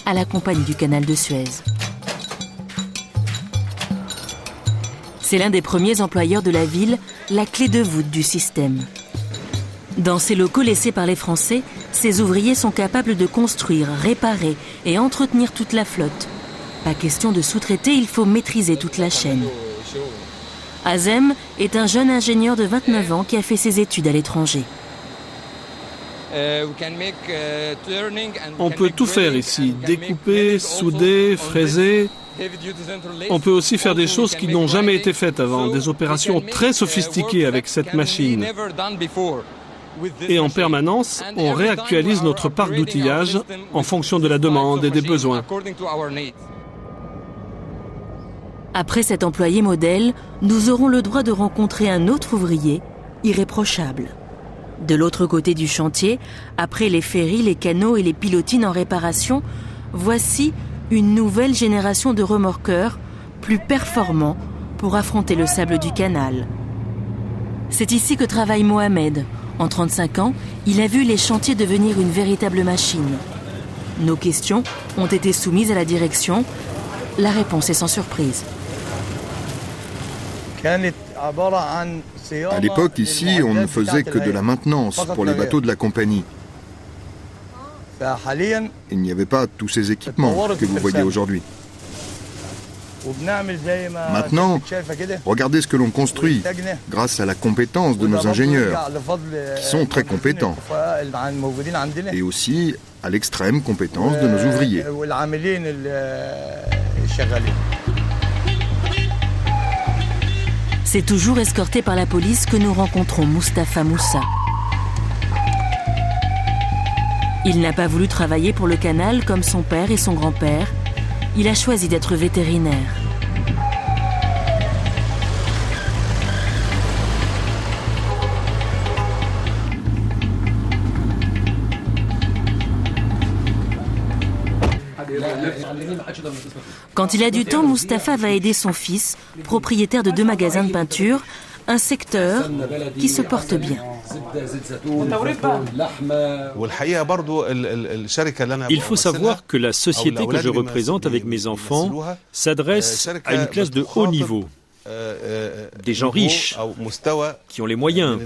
S17: à la compagnie du canal de Suez. C'est l'un des premiers employeurs de la ville, la clé de voûte du système. Dans ces locaux laissés par les Français, ces ouvriers sont capables de construire, réparer et entretenir toute la flotte. Pas question de sous-traiter, il faut maîtriser toute la chaîne. Azem est un jeune ingénieur de 29 ans qui a fait ses études à l'étranger.
S16: On peut tout faire ici, découper, souder, fraiser. On peut aussi faire des choses qui n'ont jamais été faites avant, des opérations très sophistiquées avec cette machine. Et en permanence, on réactualise notre parc d'outillage en fonction de la demande et des besoins.
S17: Après cet employé modèle, nous aurons le droit de rencontrer un autre ouvrier, irréprochable. De l'autre côté du chantier, après les ferries, les canots et les pilotines en réparation, voici une nouvelle génération de remorqueurs plus performants pour affronter le sable du canal. C'est ici que travaille Mohamed. En 35 ans, il a vu les chantiers devenir une véritable machine. Nos questions ont été soumises à la direction. La réponse est sans surprise.
S1: À l'époque, ici, on ne faisait que de la maintenance pour les bateaux de la compagnie. Il n'y avait pas tous ces équipements que vous voyez aujourd'hui. Maintenant, regardez ce que l'on construit grâce à la compétence de nos ingénieurs, qui sont très compétents, et aussi à l'extrême compétence de nos ouvriers.
S17: C'est toujours escorté par la police que nous rencontrons Mustapha Moussa. Il n'a pas voulu travailler pour le canal comme son père et son grand-père. Il a choisi d'être vétérinaire. Quand il a du temps, Mustapha va aider son fils, propriétaire de 2 magasins de peinture, un secteur qui se porte bien.
S9: Il faut savoir que la société que je représente avec mes enfants s'adresse à une classe de haut niveau, des gens riches, qui ont les moyens.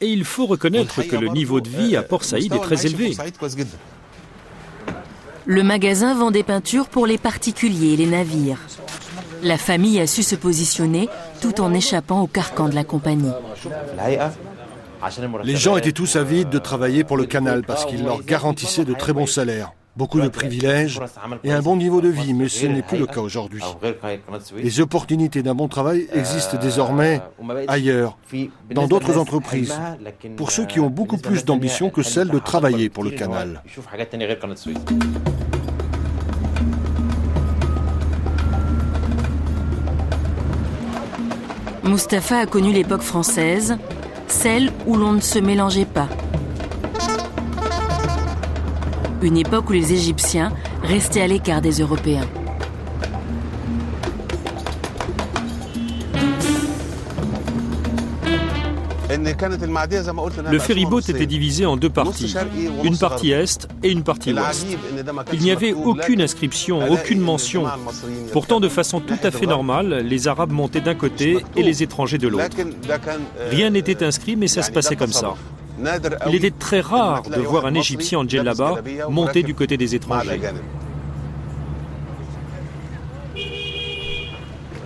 S9: Et il faut reconnaître que le niveau de vie à Port Saïd est très élevé.
S17: Le magasin vend des peintures pour les particuliers et les navires. La famille a su se positionner tout en échappant au carcan de la compagnie.
S7: Les gens étaient tous avides de travailler pour le canal parce qu'il leur garantissait de très bons salaires, beaucoup de privilèges et un bon niveau de vie, mais ce n'est plus le cas aujourd'hui. Les opportunités d'un bon travail existent désormais ailleurs, dans d'autres entreprises, pour ceux qui ont beaucoup plus d'ambition que celle de travailler pour le canal.
S17: Mustapha a connu l'époque française, celle où l'on ne se mélangeait pas. Une époque où les Égyptiens restaient à l'écart des Européens.
S9: Le ferryboat était divisé en deux parties, une partie est et une partie ouest. Il n'y avait aucune inscription, aucune mention. Pourtant, de façon tout à fait normale, les Arabes montaient d'un côté et les étrangers de l'autre. Rien n'était inscrit, mais ça se passait comme ça. Il était très rare de voir un Égyptien en djellaba monter du côté des étrangers.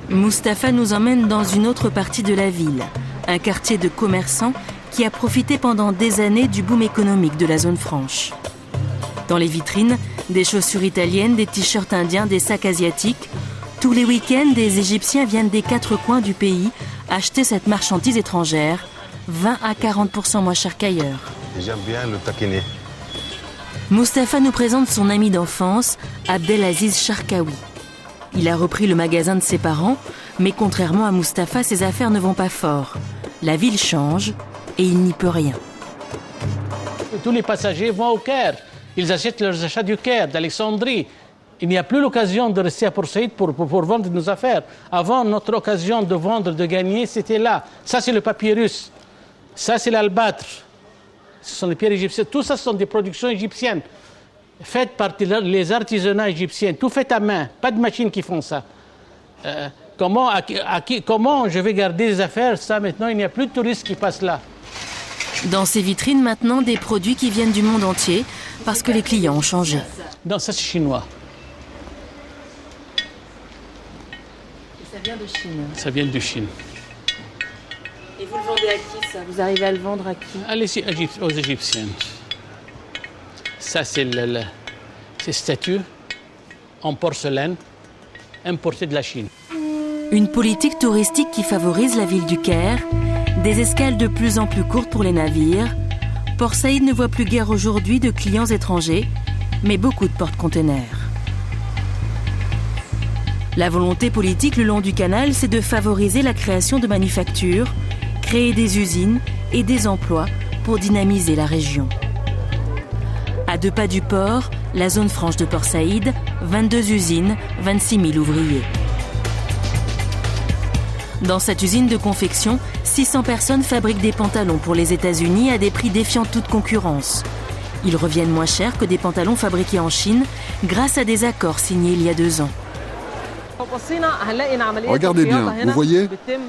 S17: Mustapha nous emmène dans une autre partie de la ville, un quartier de commerçants qui a profité pendant des années du boom économique de la zone franche. Dans les vitrines, des chaussures italiennes, des t-shirts indiens, des sacs asiatiques. Tous les week-ends, des Égyptiens viennent des quatre coins du pays acheter cette marchandise étrangère, 20 à 40% moins cher qu'ailleurs.
S2: J'aime bien le taquiner.
S17: Mustapha nous présente son ami d'enfance, Abdelaziz Charkaoui. Il a repris le magasin de ses parents, mais contrairement à Mustapha, ses affaires ne vont pas fort. La ville change et il n'y peut rien.
S4: Tous les passagers vont au Caire. Ils achètent leurs achats du Caire, d'Alexandrie. Il n'y a plus l'occasion de rester à Port Saïd pour vendre nos affaires. Avant, notre occasion de vendre, de gagner, c'était là. Ça, c'est le papyrus. Ça, c'est l'albâtre. Ce sont les pierres égyptiennes. Tout ça, ce sont des productions égyptiennes. Faites par les artisanats égyptiens. Tout fait à main. Pas de machines qui font ça. Comment je vais garder les affaires? Ça, maintenant, il n'y a plus de touristes qui passent là.
S17: Dans ces vitrines, maintenant, des produits qui viennent du monde entier, parce que les clients ont changé.
S4: Non, ça, c'est chinois.
S13: Ça vient de Chine.
S4: Ça vient de Chine.
S13: Et vous le vendez à qui, ça? Vous arrivez à le vendre à qui?
S4: Allez-y, aux Égyptiens. Ça, c'est ces statues en porcelaine importées de la Chine.
S17: Une politique touristique qui favorise la ville du Caire, des escales de plus en plus courtes pour les navires. Port Saïd ne voit plus guère aujourd'hui de clients étrangers, mais beaucoup de porte-containers. La volonté politique le long du canal, c'est de favoriser la création de manufactures, créer des usines et des emplois pour dynamiser la région. À 2 pas du port, la zone franche de Port Saïd, 22 usines, 26 000 ouvriers. Dans cette usine de confection, 600 personnes fabriquent des pantalons pour les États-Unis à des prix défiant toute concurrence. Ils reviennent moins cher que des pantalons fabriqués en Chine grâce à des accords signés il y a 2 ans.
S15: Regardez bien, vous voyez,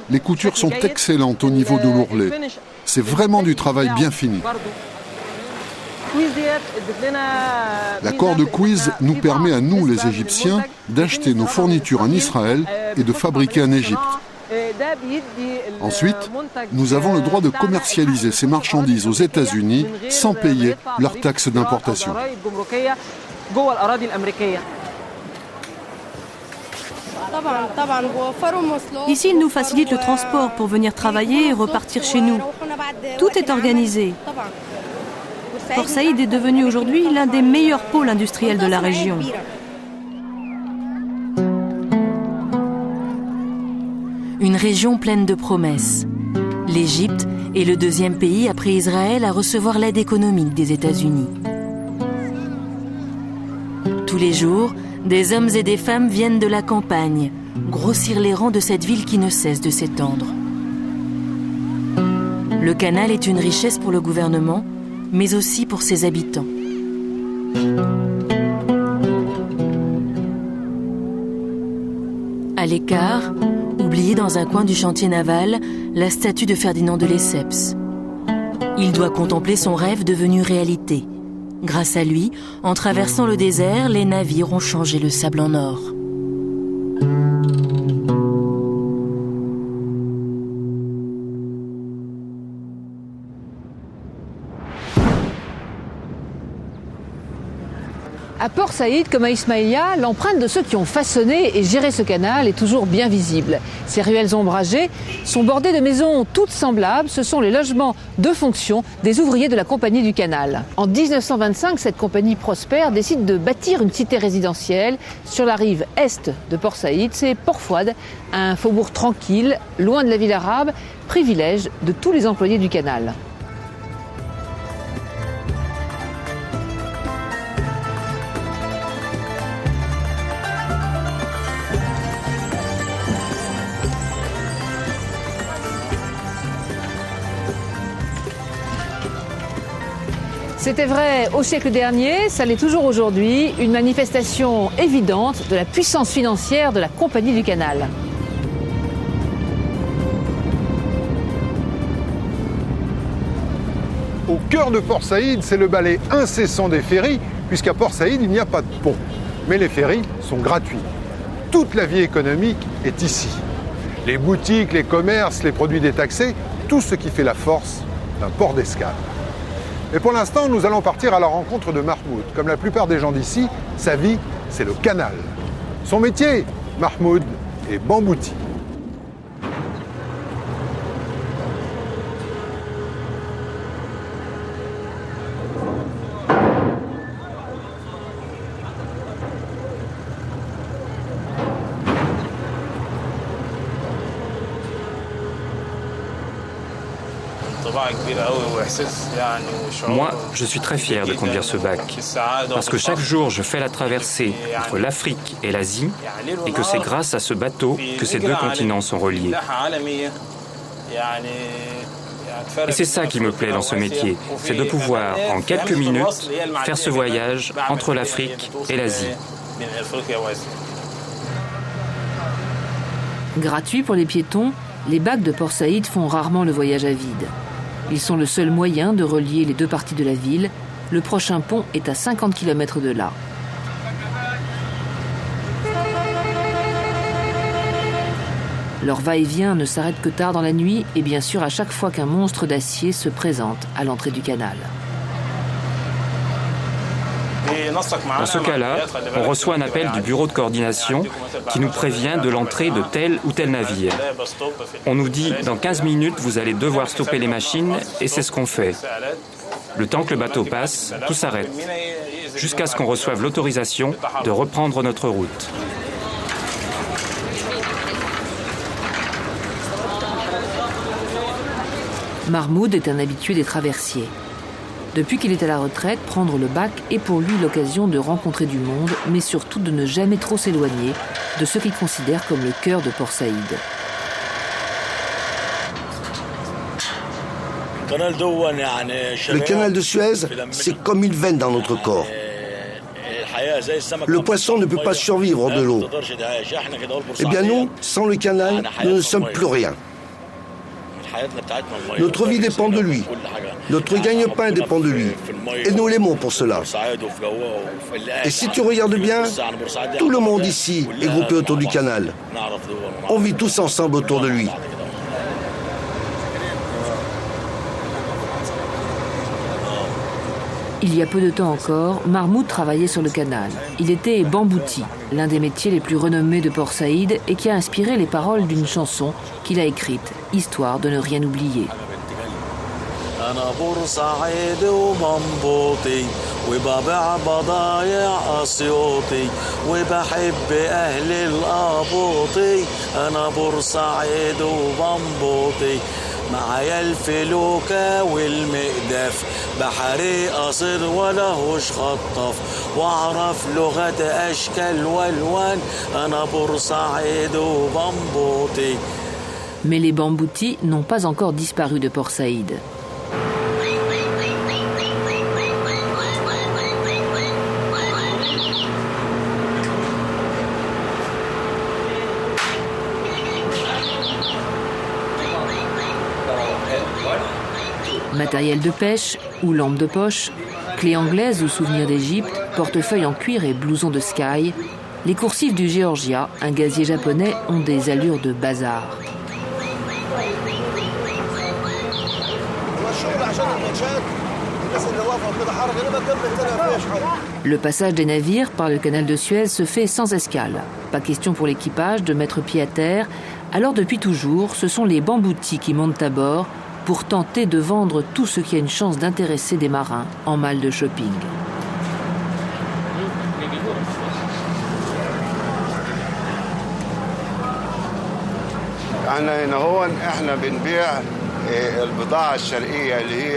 S15: les coutures sont excellentes au niveau de l'ourlet. C'est vraiment du travail bien fini. L'accord de Quiz nous permet à nous, les Égyptiens, d'acheter nos fournitures en Israël et de fabriquer en Égypte. Ensuite, nous avons le droit de commercialiser ces marchandises aux États-Unis sans payer leurs taxes d'importation.
S20: Ici, ils nous facilitent le transport pour venir travailler et repartir chez nous. Tout est organisé. Port Saïd est devenu aujourd'hui l'un des meilleurs pôles industriels de la région.
S17: Une région pleine de promesses. L'Égypte est le 2e pays après Israël à recevoir l'aide économique des États-Unis. Tous les jours, des hommes et des femmes viennent de la campagne, grossir les rangs de cette ville qui ne cesse de s'étendre. Le canal est une richesse pour le gouvernement, mais aussi pour ses habitants. À l'écart, oubliée dans un coin du chantier naval, la statue de Ferdinand de Lesseps. Il doit contempler son rêve devenu réalité. Grâce à lui, en traversant le désert, les navires ont changé le sable en or.
S13: À Port Saïd, comme à Ismaïlia, l'empreinte de ceux qui ont façonné et géré ce canal est toujours bien visible. Ces ruelles ombragées sont bordées de maisons toutes semblables. Ce sont les logements de fonction des ouvriers de la Compagnie du Canal. En 1925, cette compagnie prospère décide de bâtir une cité résidentielle sur la rive est de Port Saïd. C'est Port Fouad, un faubourg tranquille, loin de la ville arabe, privilège de tous les employés du canal. C'était vrai au siècle dernier, ça l'est toujours aujourd'hui, une manifestation évidente de la puissance financière de la Compagnie du Canal.
S2: Au cœur de Port Saïd, c'est le balai incessant des ferries, puisqu'à Port Saïd, il n'y a pas de pont. Mais les ferries sont gratuits. Toute la vie économique est ici. Les boutiques, les commerces, les produits détaxés, tout ce qui fait la force d'un port d'escale. Et pour l'instant, nous allons partir à la rencontre de Mahmoud. Comme la plupart des gens d'ici, sa vie, c'est le canal. Son métier, Mahmoud, est bambouti.
S8: Moi, je suis très fier de conduire ce bac, parce que chaque jour, je fais la traversée entre l'Afrique et l'Asie, et que c'est grâce à ce bateau que ces deux continents sont reliés. Et c'est ça qui me plaît dans ce métier, c'est de pouvoir, en quelques minutes, faire ce voyage entre l'Afrique et l'Asie.
S13: Gratuits pour les piétons, les bacs de Port Saïd font rarement le voyage à vide. Ils sont le seul moyen de relier les deux parties de la ville. Le prochain pont est à 50 km de là. Leur va-et-vient ne s'arrête que tard dans la nuit et bien sûr à chaque fois qu'un monstre d'acier se présente à l'entrée du canal.
S8: Dans ce cas-là, on reçoit un appel du bureau de coordination qui nous prévient de l'entrée de tel ou tel navire. On nous dit, dans 15 minutes, vous allez devoir stopper les machines, et c'est ce qu'on fait. Le temps que le bateau passe, tout s'arrête, jusqu'à ce qu'on reçoive l'autorisation de reprendre notre route.
S13: Mahmoud est un habitué des traversiers. Depuis qu'il est à la retraite, prendre le bac est pour lui l'occasion de rencontrer du monde, mais surtout de ne jamais trop s'éloigner de ce qu'il considère comme le cœur de Port Saïd.
S19: Le canal de Suez, c'est comme une veine dans notre corps. Le poisson ne peut pas survivre hors de l'eau. Eh bien nous, sans le canal, nous ne sommes plus rien. Notre vie dépend de lui. Notre gagne-pain dépend de lui. Et nous l'aimons pour cela. Et si tu regardes bien, tout le monde ici est groupé autour du canal. On vit tous ensemble autour de lui.
S13: Il y a peu de temps encore, Mahmoud travaillait sur le canal. Il était bambouti, l'un des métiers les plus renommés de Port Saïd et qui a inspiré les paroles d'une chanson qu'il a écrite, histoire de ne rien oublier.
S23: أنا بورسعيدي ومنبوطي وببيع بضايع أسيوطي وبحب أهلي القبوطي أنا بورسعيدي ومنبوطي معايا الفلوكة والمقدف بحري قصير ولهوش خطف واعرف لغة أشكال والوان أنا بورسعيدي ومنبوطي
S13: Mais les bamboutis n'ont pas encore disparu de Port Saïd. Matériel de pêche ou lampe de poche, clés anglaises ou souvenirs d'Égypte, portefeuille en cuir et blouson de sky, les coursives du Georgia, un gazier japonais, ont des allures de bazar. Le passage des navires par le canal de Suez se fait sans escale. Pas question pour l'équipage de mettre pied à terre. Alors depuis toujours, ce sont les bamboutis qui montent à bord pour tenter de vendre tout ce qui a une chance d'intéresser des marins en mal de shopping.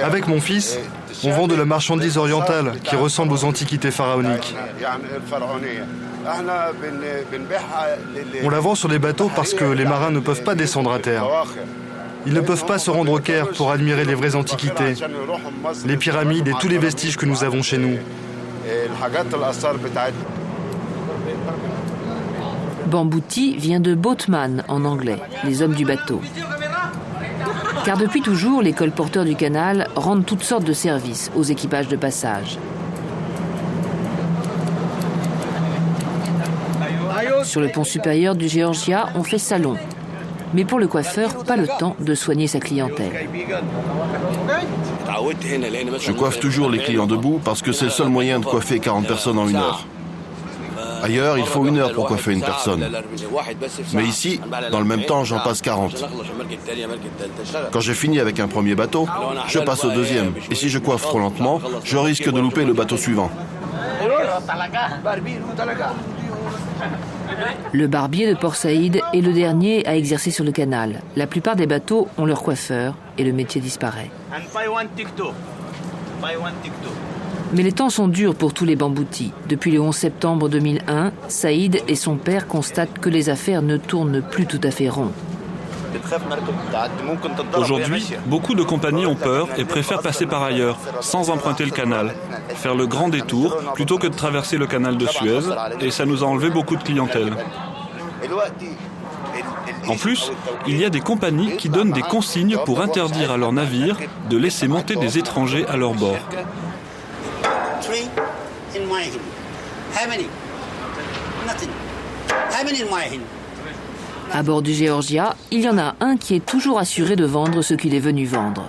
S6: Avec mon fils, on vend de la marchandise orientale qui ressemble aux antiquités pharaoniques. On la vend sur les bateaux parce que les marins ne peuvent pas descendre à terre. Ils ne peuvent pas se rendre au Caire pour admirer les vraies antiquités, les pyramides et tous les vestiges que nous avons chez nous.
S13: Bambouti vient de boatman en anglais, les hommes du bateau. Car depuis toujours, les colporteurs du canal rendent toutes sortes de services aux équipages de passage. Sur le pont supérieur du Georgia, on fait salon. Mais pour le coiffeur, pas le temps de soigner sa clientèle.
S10: Je coiffe toujours les clients debout parce que c'est le seul moyen de coiffer 40 personnes en 1 heure. Ailleurs, il faut 1 heure pour coiffer une personne. Mais ici, dans le même temps, j'en passe 40. Quand j'ai fini avec un premier bateau, je passe au deuxième. Et si je coiffe trop lentement, je risque de louper le bateau suivant.
S13: Le barbier de Port Saïd est le dernier à exercer sur le canal. La plupart des bateaux ont leur coiffeur et le métier disparaît. Mais les temps sont durs pour tous les bamboutis. Depuis le 11 septembre 2001, Saïd et son père constatent que les affaires ne tournent plus tout à fait rond.
S11: Aujourd'hui, beaucoup de compagnies ont peur et préfèrent passer par ailleurs, sans emprunter le canal, faire le grand détour plutôt que de traverser le canal de Suez, et ça nous a enlevé beaucoup de clientèle. En plus, il y a des compagnies qui donnent des consignes pour interdire à leurs navires de laisser monter des étrangers à leur bord.
S13: À bord du Georgia, il y en a un qui est toujours assuré de vendre ce qu'il est venu vendre.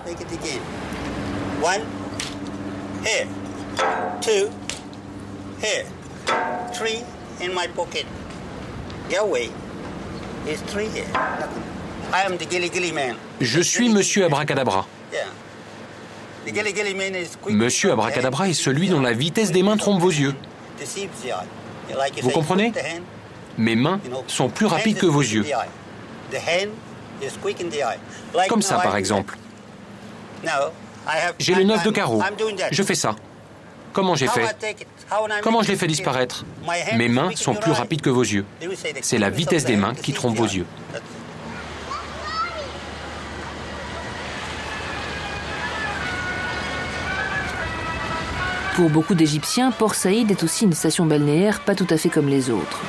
S24: Je suis Monsieur Abracadabra. Monsieur Abracadabra est celui dont la vitesse des mains trompe vos yeux. Vous comprenez ? Mes mains sont plus rapides que vos yeux. Comme ça, par exemple. J'ai le 9 de carreau. Je fais ça. Comment j'ai fait ? Comment je l'ai fait disparaître ? Mes mains sont plus rapides que vos yeux. C'est la vitesse des mains qui trompe vos yeux.
S13: Pour beaucoup d'Égyptiens, Port Saïd est aussi une station balnéaire pas tout à fait comme les autres.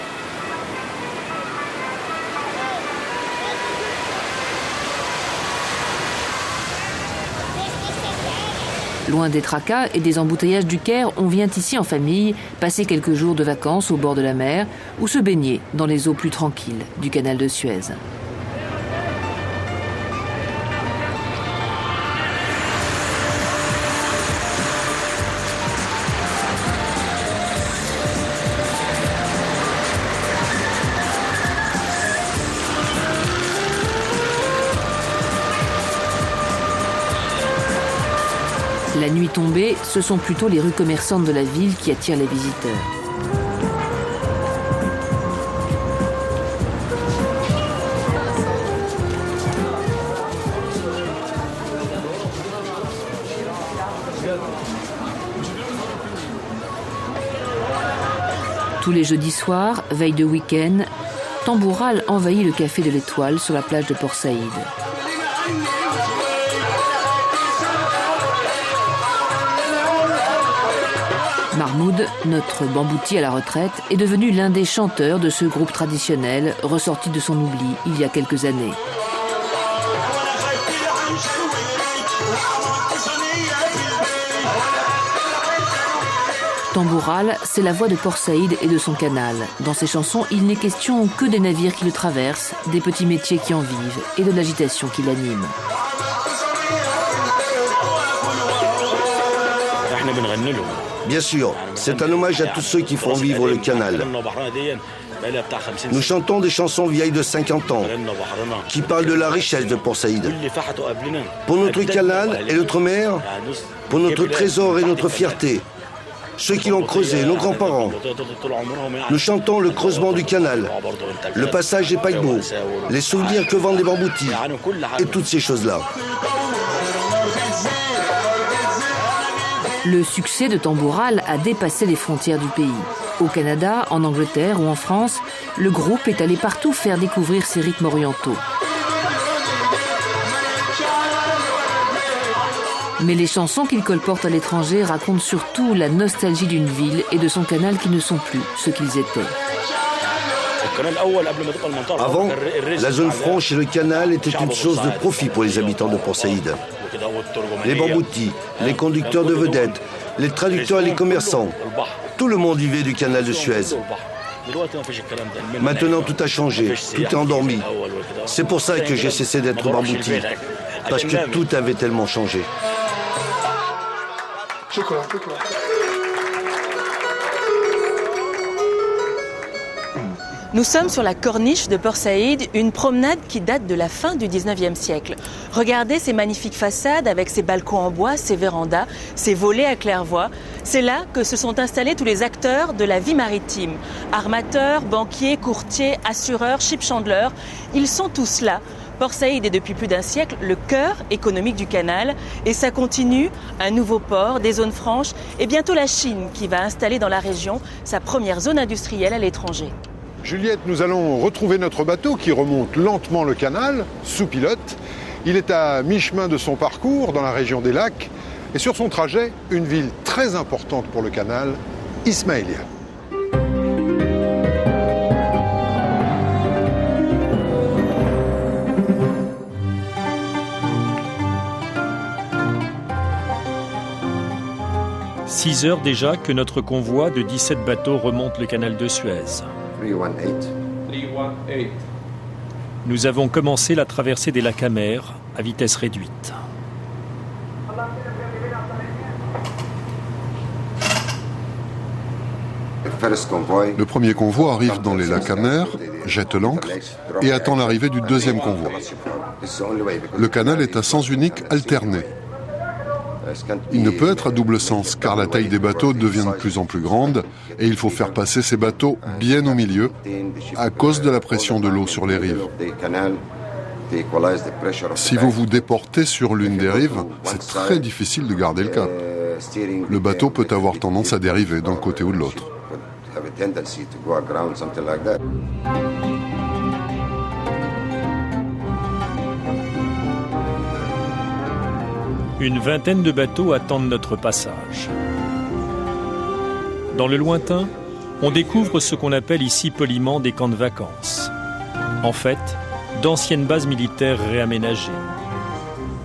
S13: Loin des tracas et des embouteillages du Caire, on vient ici en famille, passer quelques jours de vacances au bord de la mer ou se baigner dans les eaux plus tranquilles du canal de Suez. La nuit tombée, ce sont plutôt les rues commerçantes de la ville qui attirent les visiteurs. Tous les jeudis soirs, veille de week-end, Tamboural envahit le café de l'Étoile sur la plage de Port Saïd. Mahmoud, notre bambouti à la retraite, est devenu l'un des chanteurs de ce groupe traditionnel ressorti de son oubli il y a quelques années. Tamboural, c'est la voix de Port Saïd et de son canal. Dans ses chansons, il n'est question que des navires qui le traversent, des petits métiers qui en vivent et de l'agitation qui l'anime.
S19: Bien sûr, c'est un hommage à tous ceux qui font vivre le canal. Nous chantons des chansons vieilles de 50 ans, qui parlent de la richesse de Port Saïd. Pour notre canal et notre mer, pour notre trésor et notre fierté, ceux qui l'ont creusé, nos grands-parents. Nous chantons le creusement du canal, le passage des paquebots, les souvenirs que vendent les bamboutis, et toutes ces choses-là.
S13: Le succès de Tamboural a dépassé les frontières du pays. Au Canada, en Angleterre ou en France, le groupe est allé partout faire découvrir ses rythmes orientaux. Mais les chansons qu'il colporte à l'étranger racontent surtout la nostalgie d'une ville et de son canal qui ne sont plus ce qu'ils étaient.
S19: Avant, la zone franche et le canal étaient une source de profit pour les habitants de Port Saïd. Les bamboutis, les conducteurs de vedettes, les traducteurs et les commerçants, tout le monde vivait du canal de Suez. Maintenant, tout a changé, tout est endormi. C'est pour ça que j'ai cessé d'être bambouti, parce que tout avait tellement changé.
S22: Nous sommes sur la corniche de Port Saïd, une promenade qui date de la fin du 19e siècle. Regardez ces magnifiques façades avec ces balcons en bois, ces vérandas, ces volets à claire-voie. C'est là que se sont installés tous les acteurs de la vie maritime. Armateurs, banquiers, courtiers, assureurs, shipchandlers, ils sont tous là. Port Saïd est depuis plus d'un siècle le cœur économique du canal et ça continue, un nouveau port, des zones franches et bientôt la Chine qui va installer dans la région sa première zone industrielle à l'étranger.
S2: Juliette, nous allons retrouver notre bateau qui remonte lentement le canal, sous pilote. Il est à mi-chemin de son parcours dans la région des lacs et sur son trajet, une ville très importante pour le canal, Ismaïlia.
S9: « 6 heures déjà que notre convoi de 17 bateaux remonte le canal de Suez.
S23: 318.
S9: Nous avons commencé la traversée des lacs amers à vitesse réduite.
S15: Le premier convoi arrive dans les lacs amers, jette l'ancre et attend l'arrivée du deuxième convoi. Le canal est à sens unique alterné. Il ne peut être à double sens car la taille des bateaux devient de plus en plus grande et il faut faire passer ces bateaux bien au milieu à cause de la pression de l'eau sur les rives. Si vous vous déportez sur l'une des rives, c'est très difficile de garder le cap. Le bateau peut avoir tendance à dériver d'un côté ou de l'autre.
S9: Une vingtaine de bateaux attendent notre passage. Dans le lointain, on découvre ce qu'on appelle ici poliment des camps de vacances. En fait, d'anciennes bases militaires réaménagées.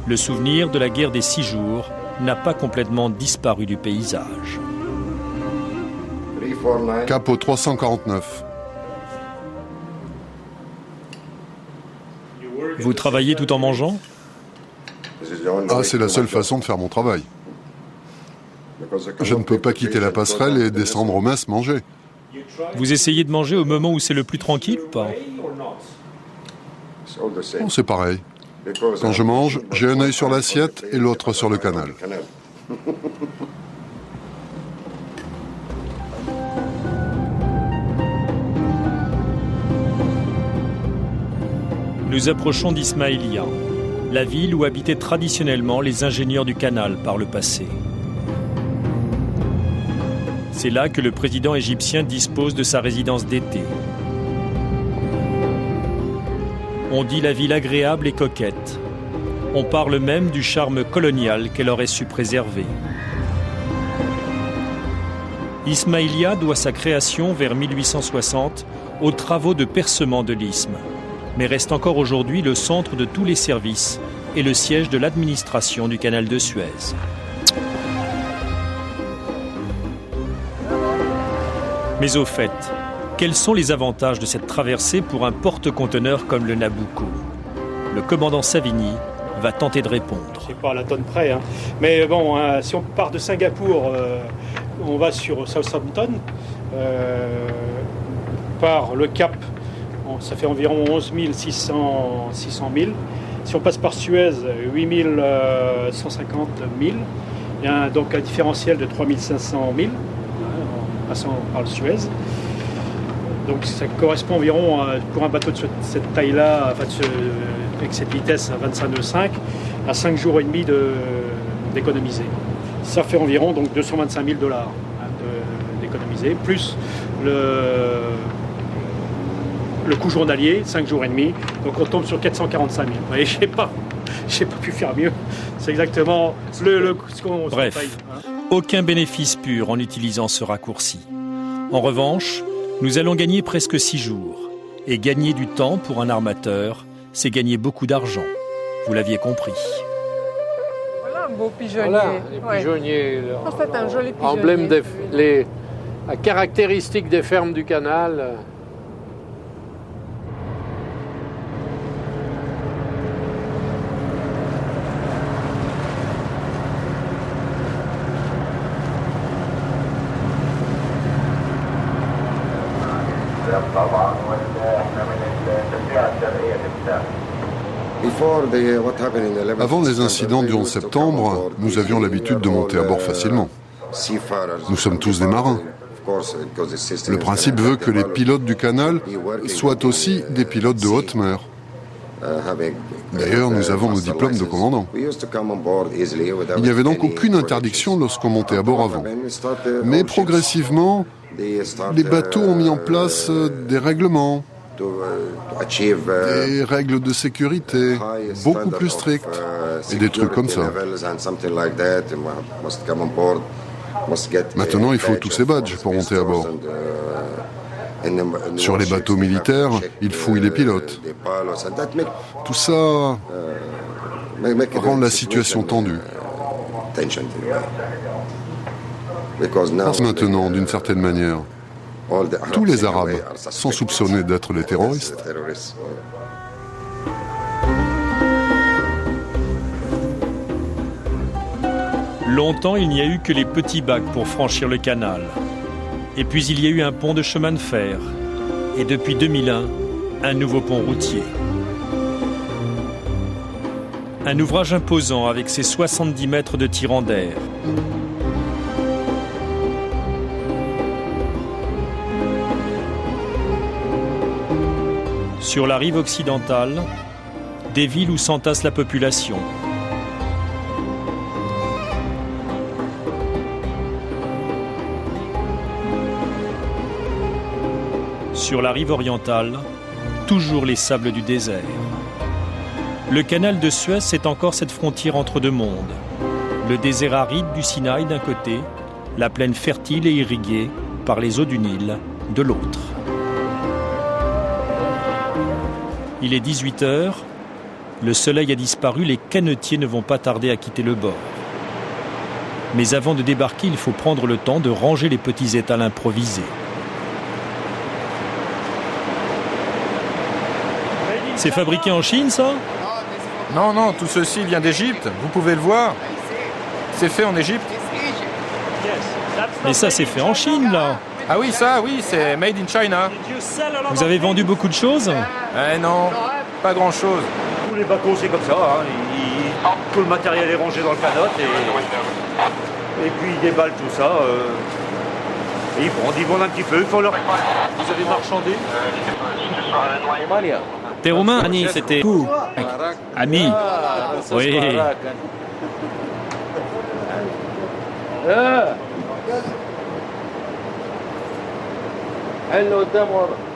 S9: Le souvenir de la guerre des 6 jours n'a pas complètement disparu du paysage.
S15: Cap au 349.
S9: Vous travaillez tout en mangeant ?
S15: Ah, c'est la seule façon de faire mon travail. Je ne peux pas quitter la passerelle et descendre au mess manger.
S9: Vous essayez de manger au moment où c'est le plus tranquille ou pas ?
S15: Oh, c'est pareil. Quand je mange, j'ai un œil sur l'assiette et l'autre sur le canal.
S9: Nous approchons d'Ismaïlia, la ville où habitaient traditionnellement les ingénieurs du canal par le passé. C'est là que le président égyptien dispose de sa résidence d'été. On dit la ville agréable et coquette. On parle même du charme colonial qu'elle aurait su préserver. Ismaïlia doit sa création vers 1860 aux travaux de percement de l'isthme, mais reste encore aujourd'hui le centre de tous les services et le siège de l'administration du canal de Suez. Mais au fait, quels sont les avantages de cette traversée pour un porte-conteneurs comme le Nabucco? Le commandant Savigny va tenter de répondre.
S3: C'est pas à la tonne près, hein. Mais bon, si on part de Singapour, on va sur Southampton, par le Cap, ça fait environ 11 600 milles. Si on passe par Suez, 8 150 milles. Il y a donc un différentiel de 3 500 milles en passant par le Suez. Donc ça correspond environ, pour un bateau de cette taille-là, avec cette vitesse à 25 nœuds 5, à 5 jours et demi d'économiser. Ça fait environ donc 225 000 $, d'économiser, plus le coût journalier, 5 jours et demi. Donc on tombe sur 445 000. Vous voyez, je n'ai pas pu faire mieux. C'est exactement ce qu'on
S9: Bref,
S3: paye, hein.
S9: Aucun bénéfice pur en utilisant ce raccourci. En revanche, nous allons gagner presque 6 jours. Et gagner du temps pour un armateur, c'est gagner beaucoup d'argent. Vous l'aviez compris.
S5: Voilà un beau pigeonnier.
S12: Voilà, les pigeonniers.
S5: Ouais. C'est un joli pigeonnier.
S12: Emblème la caractéristique des fermes du canal.
S15: Avant les incidents du 11 septembre, nous avions l'habitude de monter à bord facilement. Nous sommes tous des marins. Le principe veut que les pilotes du canal soient aussi des pilotes de haute mer. D'ailleurs, nous avons nos diplômes de commandant. Il n'y avait donc aucune interdiction lorsqu'on montait à bord avant. Mais progressivement, les bateaux ont mis en place des règlements, des règles de sécurité beaucoup plus strictes et des trucs comme ça. Maintenant, il faut tous ces badges pour monter à bord. Sur les bateaux militaires, ils fouillent les pilotes. Tout ça rend la situation tendue. Parce maintenant, d'une certaine manière, tous les Arabes sont soupçonnés d'être des terroristes.
S9: Longtemps, il n'y a eu que les petits bacs pour franchir le canal. Et puis il y a eu un pont de chemin de fer. Et depuis 2001, un nouveau pont routier. Un ouvrage imposant avec ses 70 mètres de tirant d'air. Sur la rive occidentale, des villes où s'entasse la population. Sur la rive orientale, toujours les sables du désert. Le canal de Suez, c'est encore cette frontière entre deux mondes. Le désert aride du Sinaï d'un côté, la plaine fertile et irriguée par les eaux du Nil de l'autre. Il est 18h, le soleil a disparu, les canotiers ne vont pas tarder à quitter le bord. Mais avant de débarquer, il faut prendre le temps de ranger les petits étals improvisés. C'est fabriqué en Chine, ça?
S21: Non, non, tout ceci vient d'Égypte, vous pouvez le voir. C'est fait en Égypte.
S9: Mais ça, c'est fait en Chine, là.
S21: Ah oui, ça, oui, c'est made in China.
S9: Vous avez vendu beaucoup de choses?
S21: Non, pas grand-chose.
S25: Tous les bateaux, c'est comme ça. Hein. Tout le matériel est rangé dans le canot et puis ils déballent tout ça. Et ils vendent un petit peu. Vous avez marchandé?
S9: T'es roumain? Ani, c'était tout. Ami. Oui.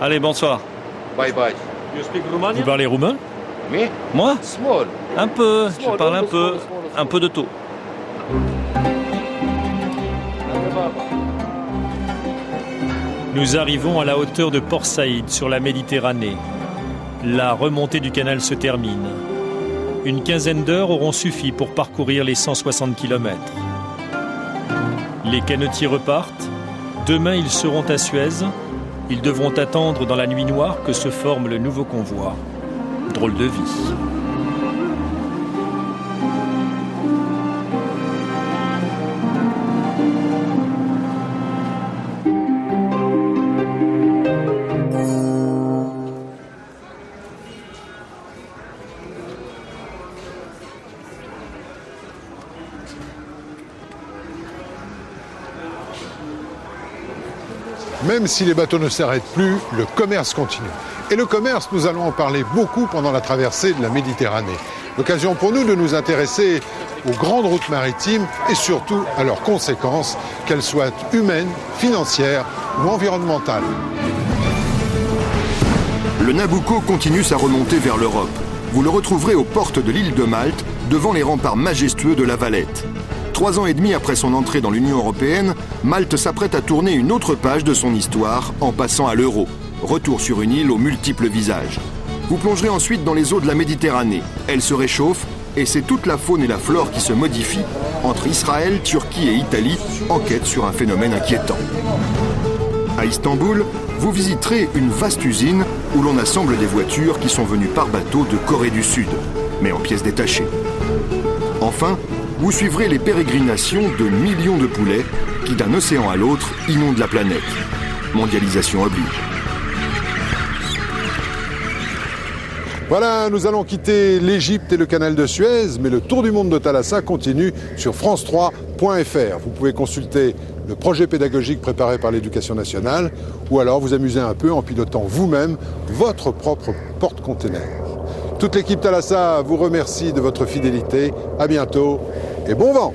S9: Allez, bonsoir.
S12: Bye bye.
S9: Vous parlez roumain?
S21: Moi? Un peu, je parle un peu de tout.
S9: Nous arrivons à la hauteur de Port Saïd, sur la Méditerranée. La remontée du canal se termine. Une quinzaine d'heures auront suffi pour parcourir les 160 km. Les canotiers repartent. Demain, ils seront à Suez. Ils devront attendre dans la nuit noire que se forme le nouveau convoi. Drôle de vie.
S2: Même si les bateaux ne s'arrêtent plus, le commerce continue. Et le commerce, nous allons en parler beaucoup pendant la traversée de la Méditerranée. L'occasion pour nous de nous intéresser aux grandes routes maritimes et surtout à leurs conséquences, qu'elles soient humaines, financières ou environnementales.
S1: Le Nabucco continue sa remontée vers l'Europe. Vous le retrouverez aux portes de l'île de Malte, devant les remparts majestueux de la Valette. 3 ans et demi après son entrée dans l'Union européenne, Malte s'apprête à tourner une autre page de son histoire en passant à l'euro. Retour sur une île aux multiples visages. Vous plongerez ensuite dans les eaux de la Méditerranée. Elle se réchauffe et c'est toute la faune et la flore qui se modifient entre Israël, Turquie et Italie, en quête sur un phénomène inquiétant. À Istanbul, vous visiterez une vaste usine où l'on assemble des voitures qui sont venues par bateau de Corée du Sud, mais en pièces détachées. Enfin, vous suivrez les pérégrinations de millions de poulets qui, d'un océan à l'autre, inondent la planète. Mondialisation oblige.
S2: Voilà, nous allons quitter l'Égypte et le canal de Suez, mais le tour du monde de Thalassa continue sur france3.fr. Vous pouvez consulter le projet pédagogique préparé par l'Éducation nationale ou alors vous amuser un peu en pilotant vous-même votre propre porte-container. Toute l'équipe Thalassa vous remercie de votre fidélité. À bientôt et bon vent!